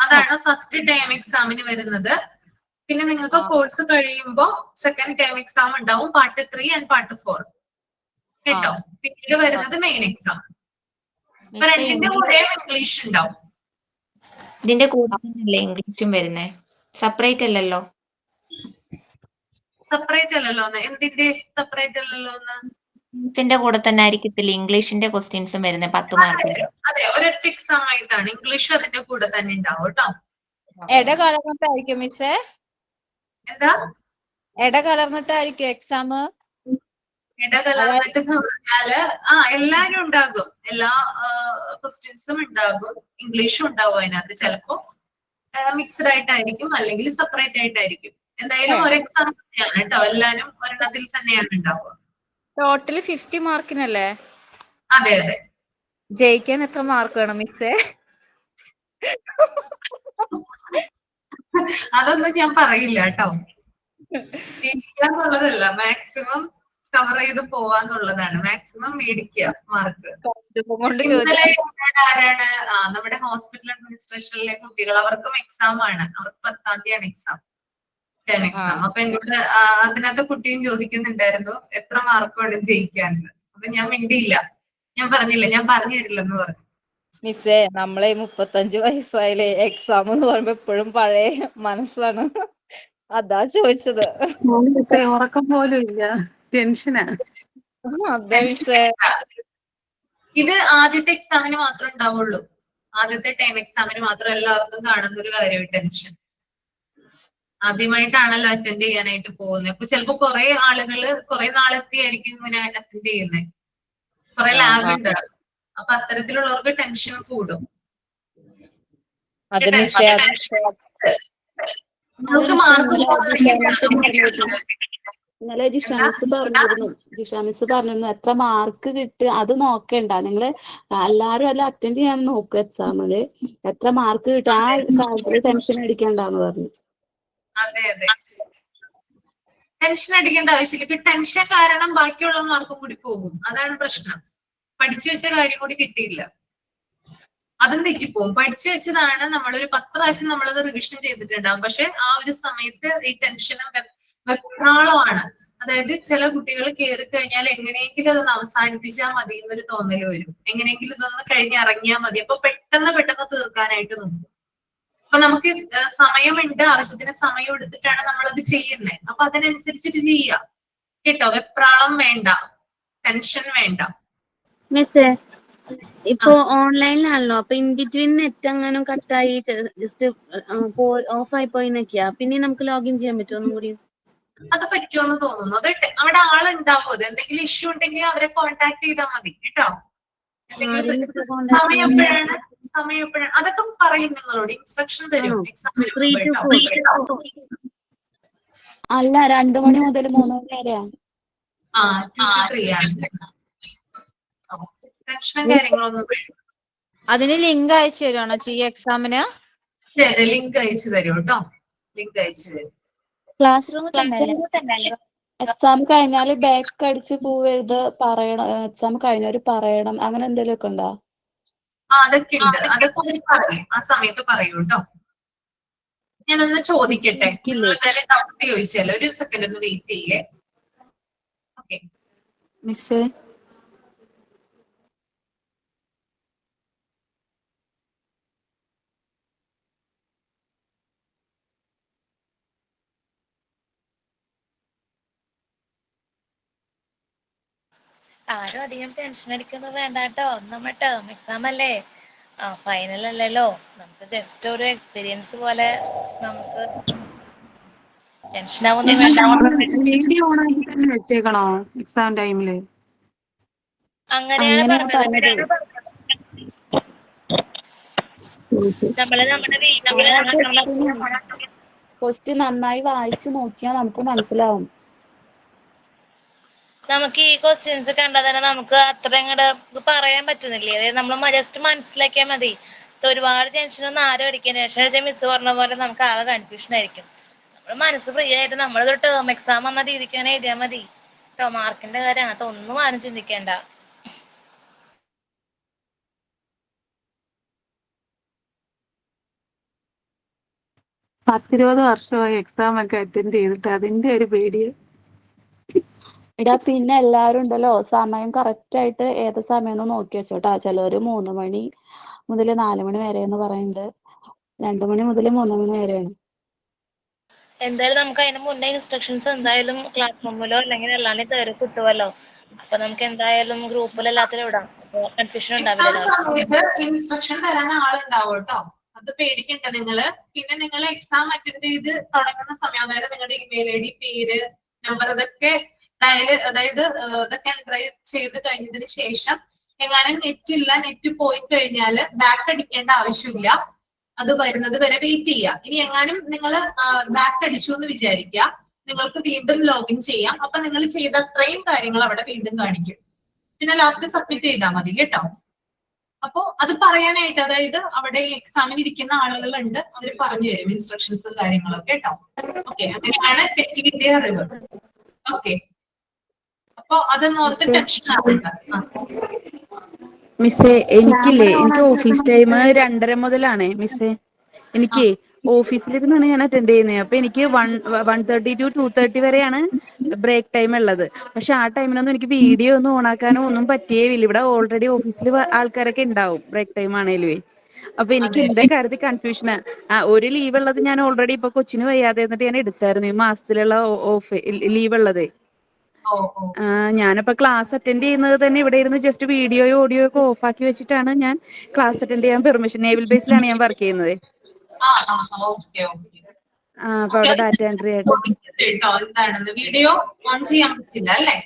അതാണ് ഫസ്റ്റ് ടൈം എക്സാമിന് വരുന്നത്. പിന്നെ നിങ്ങൾക്ക് കോഴ്സ് കഴിയുമ്പോ സെക്കൻഡ് ടൈം എക്സാം ഉണ്ടാവും, പാർട്ട് 3 ആൻഡ് പാർട്ട് 4 കേട്ടോ. പിന്നീട് വരുന്നത് മെയിൻ എക്സാം. രണ്ടിന്റെ കൂടെ ഇംഗ്ലീഷ് ഉണ്ടാവും. ഇതിന്റെ കൂടെ ഇംഗ്ലീഷും വരുന്നേ, സെപ്പറേറ്റ് അല്ലല്ലോ. സെപ്പറേറ്റ് അല്ലല്ലോ. എന്തിന്റെ സെപ്പറേറ്റ് അല്ലല്ലോ? ന്റെ കൂടെ തന്നെ ആയിരിക്കത്തില്ല ഇംഗ്ലീഷിന്റെ ക്വസ്റ്റ്യൻസും വരുന്നത് 10 മാർക്കിന്റെ. അതെ, ഒരൊറ്റ എക്സാം ആയിട്ടാണ്. ഇംഗ്ലീഷ് അതിന്റെ കൂടെ തന്നെ ഉണ്ടാവും കേട്ടോ. ഇടകലർന്നിട്ടായിരിക്കും മിസ്സേ? എന്താ ഇടകലർന്നിട്ടായിരിക്കും എക്സാം? ഇടകലർന്നിട്ട് എന്ന് പറഞ്ഞാല് എല്ലാരും ഉണ്ടാകും, എല്ലാ ക്വസ്റ്റ്യൻസും ഉണ്ടാകും, ഇംഗ്ലീഷും ഉണ്ടാവും അതിനകത്ത്. ചിലപ്പോ മിക്സ്ഡ് ആയിട്ടായിരിക്കും, അല്ലെങ്കിൽ സെപ്പറേറ്റ് ആയിട്ടായിരിക്കും. എന്തായാലും ഒരു എക്സാം തന്നെയാണ് കേട്ടോ, എല്ലാരും ഒരെണ്ണത്തിൽ തന്നെയാണ് ഉണ്ടാവുക. ടോട്ടൽ 50 മാർക്കിനല്ലേ? അതെ അതെ. ജയിക്കാൻ എത്ര മാർക്ക് വേണം മിസ്സേ? അതൊന്നും ഞാൻ പറയില്ല കേട്ടോ. ജയിക്കുക എന്നുള്ളതല്ല, മാക്സിമം കവർ ചെയ്ത് പോവാന്നുള്ളതാണ്, മാക്സിമം മേടിക്കുക മാർക്ക്. ഇന്നലെ ആരാണ് നമ്മുടെ ഹോസ്പിറ്റൽ അഡ്മിനിസ്ട്രേഷനിലെ കുട്ടികൾ, അവർക്കും എക്സാം ആണ്, അവർക്ക് 10-ാം തീയതിയാണ് എക്സാം, ടേം എക്സാം. അപ്പൊ എന്നോട് അതിനകത്ത് കുട്ടിയും ചോദിക്കുന്നുണ്ടായിരുന്നു എത്ര മാർക്ക് വേണം ജയിക്കാന്ന്. അപ്പൊ ഞാൻ മിണ്ടിയില്ല, ഞാൻ പറഞ്ഞില്ല, ഞാൻ പറഞ്ഞു തരില്ലെന്ന് പറഞ്ഞു. മിസ്സേ, നമ്മളെ 35 വയസ്സായാലേ എക്സാം എന്ന് പറയുമ്പോ എപ്പോഴും പഴയ മനസ്സാണ്, അതാ ചോദിച്ചത്. ഉറക്കം പോലും ഇല്ല, ടെൻഷനാ. അതെ മിസ്സേ. ഇത് ആദ്യത്തെ എക്സാമിന് മാത്രമേ ഉണ്ടാവുള്ളൂ, ആദ്യത്തെ ടൈം എക്സാമിന് മാത്രം എല്ലാവർക്കും കാണുന്ന ഒരു കാര്യമാണ് ടെൻഷൻ. ആദ്യമായിട്ടാണല്ലോ അറ്റൻഡ് ചെയ്യാനായിട്ട് പോകുന്നത്. അപ്പൊ ചിലപ്പോ കുറെ ആളുകള് കുറെ നാളെത്തിയായിരിക്കും ഇങ്ങനെ അറ്റൻഡ് ചെയ്യുന്നത്, കുറെ ലാബ് ഉണ്ട്. അപ്പൊ അത്തരത്തിലുള്ളവർക്ക് ടെൻഷൻ കൂടും. ഇന്നലെ ജിഷാമിസ് പറഞ്ഞിരുന്നു എത്ര മാർക്ക് കിട്ടുക അത് നോക്കണ്ട, നിങ്ങള് എല്ലാരും എല്ലാം അറ്റൻഡ് ചെയ്യാൻ നോക്കുക, എക്സാമില് എത്ര മാർക്ക് കിട്ടുക ആ കാര്യത്തില് ടെൻഷൻ അടിക്കണ്ടെന്ന് പറഞ്ഞു. അതെ അതെ, ടെൻഷൻ അടിക്കേണ്ട ആവശ്യമില്ല. ഇപ്പൊ ടെൻഷൻ കാരണം ബാക്കിയുള്ള മാർക്കും കൂടി പോകും, അതാണ് പ്രശ്നം. പഠിച്ചു വെച്ച കാര്യം കൂടി കിട്ടിയില്ല, അതും തെറ്റിപ്പോവും. പഠിച്ചു വെച്ചതാണ്, നമ്മളൊരു 10 പ്രാവശ്യം നമ്മളത് റിവിഷൻ ചെയ്തിട്ടുണ്ടാവും, പക്ഷെ ആ ഒരു സമയത്ത് ഈ ടെൻഷനും വെപ്രാളമാണ്. അതായത് ചില കുട്ടികൾ കയറി കഴിഞ്ഞാൽ എങ്ങനെയെങ്കിലും അതൊന്ന് അവസാനിപ്പിച്ചാൽ മതി എന്നൊരു തോന്നൽ വരും, എങ്ങനെയെങ്കിലും ഇതൊന്ന് കഴിഞ്ഞിറങ്ങിയാൽ മതി. അപ്പൊ പെട്ടെന്ന് തീർക്കാനായിട്ട് നോക്കും. അപ്പൊ നമുക്ക് സമയമുണ്ട്, ആവശ്യത്തിന് സമയം എടുത്തിട്ടാണ് നമ്മളത് ചെയ്യുന്നത്. അപ്പൊ അതിനനുസരിച്ചിട്ട് ചെയ്യാം കേട്ടോ. വെപ്രാളം വേണ്ട, ടെൻഷൻ വേണ്ട. മിസ്സേ, ഇപ്പൊ ഓൺലൈനിലാണല്ലോ, അപ്പൊ ഇൻ ബിറ്റ്വീൻ നെറ്റ് അങ്ങനെ കട്ടായി ജസ്റ്റ് ഓഫ് ആയി പോയി നിൽക്കുക, പിന്നെ നമുക്ക് ലോഗിൻ ചെയ്യാൻ പറ്റുമോ ഒന്നും കൂടി? അത് പറ്റുമെന്ന് തോന്നുന്നു. അത് അവിടെ ആളുണ്ടാവും, അത് എന്തെങ്കിലും ഇഷ്യൂ ഉണ്ടെങ്കിൽ അവരെ കോൺടാക്ട് ചെയ്താൽ മതി കേട്ടോ. സമയം എപ്പോഴാണ് അതൊക്കെ പറയും, നിങ്ങളോട് ഇൻസ്ട്രക്ഷൻ തരും എക്സാമിന് മുമ്പ്. അല്ല, 2 മണി മുതൽ 3 മണി വരെയാ. 2 to 3 ആണ്. ടെൻഷനും കാര്യങ്ങളൊന്നും വേണ്ട. അതിന് ലിങ്ക് അയച്ചു തരുവാണോ ഈ എക്സാമിന്? ലിങ്ക് അയച്ചു തരും കേട്ടോ, ലിങ്ക് അയച്ചു തരും. ക്ലാസ് റൂമിൽ തന്നെ എക്സാം കഴിഞ്ഞാല് ബാക്ക് അടിച്ച് പോവരുത് പറയണം, എക്സാം കഴിഞ്ഞവര് പറയണം, അങ്ങനെ എന്തെങ്കിലും ഒക്കെ ഉണ്ടോ? അതൊക്കെ ഉണ്ട്, അതൊക്കെ പറയും, ആ സമയത്ത് പറയൂ കേട്ടോ. ഞാനൊന്ന് ചോദിക്കട്ടെ, എന്തായാലും ഡൗട്ട് ചോദിച്ചല്ലോ, ഒരു സെക്കൻഡ് ഒന്ന് വെയിറ്റ് ചെയ്യേ. ഓക്കെ മിസ്സേ, ആരും അധികം ടെൻഷൻ അടിക്കൊന്നും വേണ്ട കേട്ടോ, നമ്മൾ ടേം എക്സാം അല്ലേ, ഫൈനൽ അല്ലല്ലോ, നമുക്ക് ജസ്റ്റ് ഒരു എക്സ്പീരിയൻസ് പോലെ, നമുക്ക് ടെൻഷൻ ആവുന്നു വീഡിയോ ഓൺ ആക്കി തന്നെ വെച്ചേക്കണോ എക്സാം ടൈമില്? അങ്ങനെയാണ് പറഞ്ഞത്. ക്വസ്റ്റ്യൻ നന്നായി വായിച്ചു നോക്കിയാൽ നമുക്ക് മനസ്സിലാവും. നമുക്ക് ഈ ക്വസ്റ്റ്യൻസ് കണ്ടാൽ തന്നെ നമുക്ക് അത്ര അങ്ങോട്ട് പറയാൻ പറ്റുന്നില്ലേ, അതായത് നമ്മൾ ജസ്റ്റ് മനസ്സിലാക്കിയാൽ മതി. ഒരുപാട് ടെൻഷനൊന്നും ആരും അടിക്കാൻ, ടെൻഷൻ മിസ് പറഞ്ഞ പോലെ നമുക്ക് ആകെ കൺഫ്യൂഷൻ ആയിരിക്കും. നമ്മൾ മനസ്സ് ഫ്രീ ആയിട്ട് നമ്മളതൊരു ടേം എക്സാം എന്ന രീതിക്ക് തന്നെ എഴുതിയാൽ മതി കേട്ടോ. മാർക്കിന്റെ കാര്യം അങ്ങനത്തെ ഒന്നും ആരും ചിന്തിക്കേണ്ട. പത്തിരുപത് വർഷമായി എക്സാം ഒക്കെ അറ്റൻഡ് ചെയ്തിട്ട് അതിന്റെ ഒരു പേടിയ. പിന്നെ എല്ലാവരും ഉണ്ടല്ലോ, സമയം കറക്റ്റ് ആയിട്ട് ഏത് സമയം നോക്കി വെച്ചോട്ടാ. ചിലവര് 3 മണി മുതൽ 4 മണി വരെ എന്ന് പറയുന്നുണ്ട്, 2 മണി മുതൽ 3 മണി വരെയാണ്. എന്തായാലും നമുക്ക് അതിന് മുന്നേ ഇൻസ്ട്രക്ഷൻസ് എന്തായാലും ക്ലാസ് റൂമിലോ അല്ലെങ്കിൽ എല്ലാവരും കയറി കിട്ടുമല്ലോ. അപ്പൊ നമുക്ക് എന്തായാലും ഗ്രൂപ്പിൽ എല്ലാത്തിലും ഇടാം, കൺഫ്യൂഷൻ ഉണ്ടാവില്ല. ഇൻസ്ട്രക്ഷൻ തരാൻ ആളുണ്ടാവും കേട്ടോ, അത് പേടിക്കണ്ട നിങ്ങള്. പിന്നെ നിങ്ങൾ എക്സാം അറ്റൻഡ് ചെയ്ത് തുടങ്ങുന്ന സമയം, അതായത് നിങ്ങളുടെ ഇമെയിൽ ID, പേര്, നമ്പർ, ഇതൊക്കെ അതായത് ഇതൊക്കെ എൻട്രി ചെയ്ത് കഴിഞ്ഞതിന് ശേഷം എങ്ങാനും നെറ്റ് ഇല്ല, നെറ്റ് പോയി കഴിഞ്ഞാൽ ബാക്ക് അടിക്കേണ്ട ആവശ്യമില്ല. അത് വരുന്നത് വരെ വെയിറ്റ് ചെയ്യുക. ഇനി എങ്ങാനും നിങ്ങൾ ബാക്ക് അടിച്ചു എന്ന് വിചാരിക്കുക, നിങ്ങൾക്ക് വീണ്ടും ലോഗിൻ ചെയ്യാം. അപ്പൊ നിങ്ങൾ ചെയ്ത അത്രയും കാര്യങ്ങൾ അവിടെ വീണ്ടും കാണിക്കും. പിന്നെ ലാസ്റ്റ് സബ്മിറ്റ് ചെയ്താൽ മതി കേട്ടോ. അപ്പോ അത് പറയാനായിട്ട്, അതായത് അവിടെ എക്സാമിന് ഇരിക്കുന്ന ആളുകളുണ്ട്, അവർ പറഞ്ഞു തരും ഇൻസ്ട്രക്ഷൻസും കാര്യങ്ങളൊക്കെ കേട്ടോ. ഓക്കെ, അങ്ങനെയാണ് ടെക്നിക്കൽ അറിവ്. ഓക്കെ, അപ്പൊ അതൊന്നും ഓർത്ത് ടെൻഷൻ ആവണ്ട. മിസ്സേ, എനിക്ക് ഓഫീസ് ടൈം 2:30 മുതലാണേ മിസ്സേ. എനിക്ക് ഓഫീസിലിരുന്നാണ് ഞാൻ അറ്റൻഡ് ചെയ്യുന്നത്. അപ്പൊ എനിക്ക് 1:30 to 2:30 വരെയാണ് ബ്രേക്ക് ടൈം ഉള്ളത്. പക്ഷെ ആ ടൈമിനൊന്നും എനിക്ക് വീഡിയോ ഒന്നും ഓണാക്കാനോ ഒന്നും പറ്റിയേയില്ല. ഇവിടെ ഓൾറെഡി ഓഫീസിൽ ആൾക്കാരൊക്കെ ഉണ്ടാവും ബ്രേക്ക് ടൈം ആണേലുവേ. അപ്പൊ എനിക്ക് എന്റെ കാര്യത്തിൽ കൺഫ്യൂഷനാ. ഒരു ലീവ് ഉള്ളത് ഞാൻ ഓൾറെഡി ഇപ്പൊ കൊച്ചിന് വയ്യാതെ എന്നിട്ട് ഞാൻ എടുത്തായിരുന്നു, ഈ മാസത്തിലുള്ള ലീവ് ഉള്ളത്. ഞാനിപ്പോ ക്ലാസ് അറ്റൻഡ് ചെയ്യുന്നത് തന്നെ ഇവിടെ ഇരുന്ന് ജസ്റ്റ് വീഡിയോയോ ഓഡിയോ ഒക്കെ ഓഫ് ആക്കി വെച്ചിട്ടാണ് ഞാൻ ക്ലാസ് അറ്റൻഡ് ചെയ്യാൻ പെർമിഷൻ. നേവൽ ബേസിലാണ് ഞാൻ വർക്ക് ചെയ്യുന്നത്. അപ്പൊ അവിടെ ഡാറ്റ എൻട്രി ആയിട്ട് വീഡിയോ ഓൺ ചെയ്യാൻ പറ്റില്ല അല്ലേ?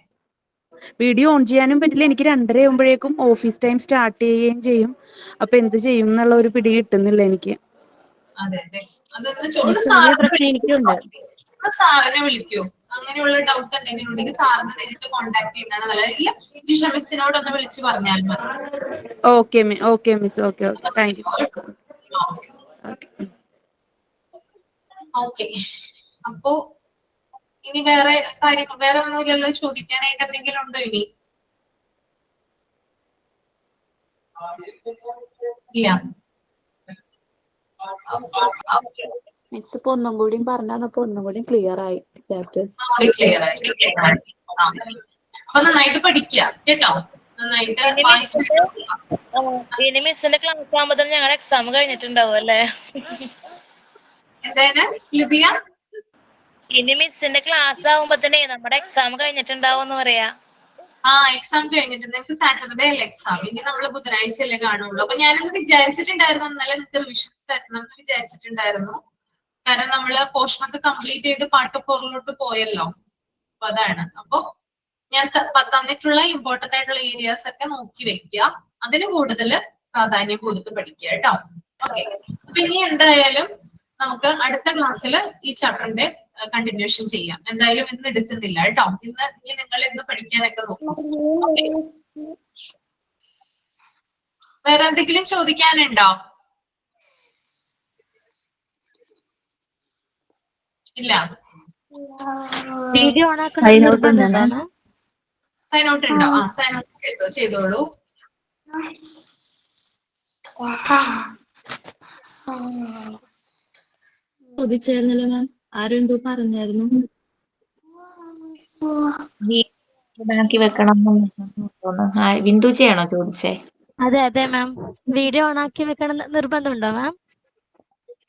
വീഡിയോ ഓൺ ചെയ്യാനും പറ്റില്ല. എനിക്ക് 2:30 ആകുമ്പോഴേക്കും ഓഫീസ് ടൈം സ്റ്റാർട്ട് ചെയ്യുകയും ചെയ്യും. അപ്പൊ എന്ത് ചെയ്യും എന്നുള്ള ഒരു പിടി കിട്ടുന്നില്ല എനിക്ക്. സാറിനെ വിളിക്കൂ. അങ്ങനെയുള്ള ഡൗട്ട് എന്തെങ്കിലും ഉണ്ടെങ്കിൽ സാറിനെ നേരിട്ട് കോൺടാക്ട് ചെയ്യുന്നതാണ് നല്ലത്. ജിഷ മിസ്സിനോട് ഒന്ന് വിളിച്ച് പറഞ്ഞാൽ മതി. Okay miss. Okay thank you. Okay, അപ്പോ ഇനി വേറെ കാര്യങ്ങൾ വേറെ ഒന്നുമില്ലല്ലോ ചോദിക്കാനായിട്ട്? എന്തെങ്കിലും ഉണ്ടോ ഇനി? ഇല്ല. മിസ് ഇപ്പൊ ഒന്നും കൂടി പറഞ്ഞപ്പോ ഒന്നും കൂടി ക്ലിയർ ആയി ചാപ്റ്റേഴ്സ്. അപ്പൊ നന്നായിട്ട് പഠിക്കുക കേട്ടോ, നന്നായിട്ട്. ഇനി മിസ്സിന്റെ ക്ലാസ് ആകുമ്പോ തന്നെ ഞങ്ങളുടെ എക്സാം കഴിഞ്ഞിട്ടുണ്ടാവും അല്ലേ? എന്താണ് ലിബിയ? ഇനി മിസ്സിന്റെ ക്ലാസ് ആകുമ്പോ തന്നെ നമ്മുടെ എക്സാം കഴിഞ്ഞിട്ടുണ്ടാവും എന്ന് പറയാ. എക്സാം കഴിഞ്ഞിട്ട് നിങ്ങൾക്ക് സാറ്റർഡേ അല്ലേ എക്സാം? ഇനി നമ്മള് ബുധനാഴ്ച അല്ലേ കാണുള്ളൂ. അപ്പൊ ഞാനൊന്ന് വിചാരിച്ചിട്ടുണ്ടായിരുന്നു ഇന്നലെ നിങ്ങൾക്ക് റിവിഷൻ തരണം എന്ന് വിചാരിച്ചിട്ടുണ്ടായിരുന്നു. കാരണം നമ്മള് പോർഷനൊക്കെ കംപ്ലീറ്റ് ചെയ്ത് പാർട്ട് 4 പോയല്ലോ. അപ്പൊ അതാണ്. അപ്പൊ ഞാൻ തന്നിട്ടുള്ള ഇമ്പോർട്ടന്റ് ആയിട്ടുള്ള ഏരിയാസ് ഒക്കെ നോക്കി വെക്കുക. അതിന് കൂടുതൽ പ്രാധാന്യം കൊടുത്ത് പഠിക്കുക കേട്ടോ. ഓക്കെ, അപ്പൊ ഇനി എന്തായാലും നമുക്ക് അടുത്ത ക്ലാസ്സിൽ ഈ ചാപ്റ്ററിന്റെ കണ്ടിന്യൂഷൻ ചെയ്യാം. എന്തായാലും ഇന്ന് എടുക്കുന്നില്ല കേട്ടോ. ഇനി നിങ്ങൾ ഇന്ന് പഠിക്കാനൊക്കെ നോക്കും. വേറെ എന്തെങ്കിലും ചോദിക്കാനുണ്ടോ? ഇല്ല. വീഡിയോ ഓൺ ആക്കണം നിർബന്ധമുണ്ടോ? സൈൻ ഔട്ട് ഉണ്ടോ? സൈൻ ഔട്ട് ചെയ്തോളൂ. ചോദിച്ചായിരുന്നല്ലോ മാം, ആരും എന്തോ പറഞ്ഞായിരുന്നു. വെക്കണം ബിന്ദുജിയാണോ ചോദിച്ചേ? അതെ മാം. വീഡിയോ ഓൺ ആക്കി വെക്കണം നിർബന്ധമുണ്ടോ മാം?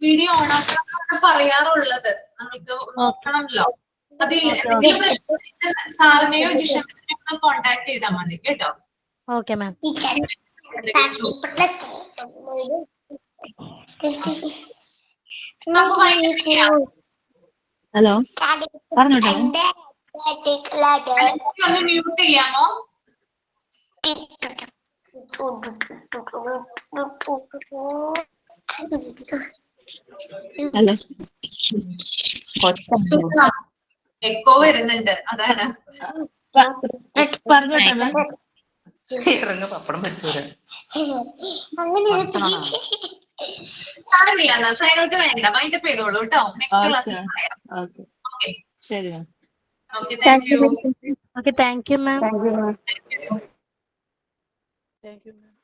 വീഡിയോ ഓൺ ആക്കണം പറയാറുള്ളത് നമുക്ക് നോക്കണമല്ലോ. അതിൽ എന്തെങ്കിലും പ്രശ്നം സാറിനെയോ ജിഷനെയോ ഒന്ന് കോൺടാക്ട് ചെയ്താൽ മതി കേട്ടോ. Okay ma'am. ഹലോ, പറഞ്ഞോട്ടെ. ഒന്ന് മ്യൂട്ട് ചെയ്യാമോ? ഹലോ, എക്കോ വരുന്നുണ്ട്, അതാണ്. പറഞ്ഞോട്ടെ. പപ്പടം പരിച്ചോര സൈൻ ഔട്ട് വേണ്ട, വൈൻഡപ്പ് ചെയ്തോളൂ കേട്ടോ. നെക്സ്റ്റ് ക്ലാസ്സിൽ പറയാം. ഓക്കെ, ശരി ma'am. Okay, thank you. Okay, thank you ma'am. Thank you ma'am.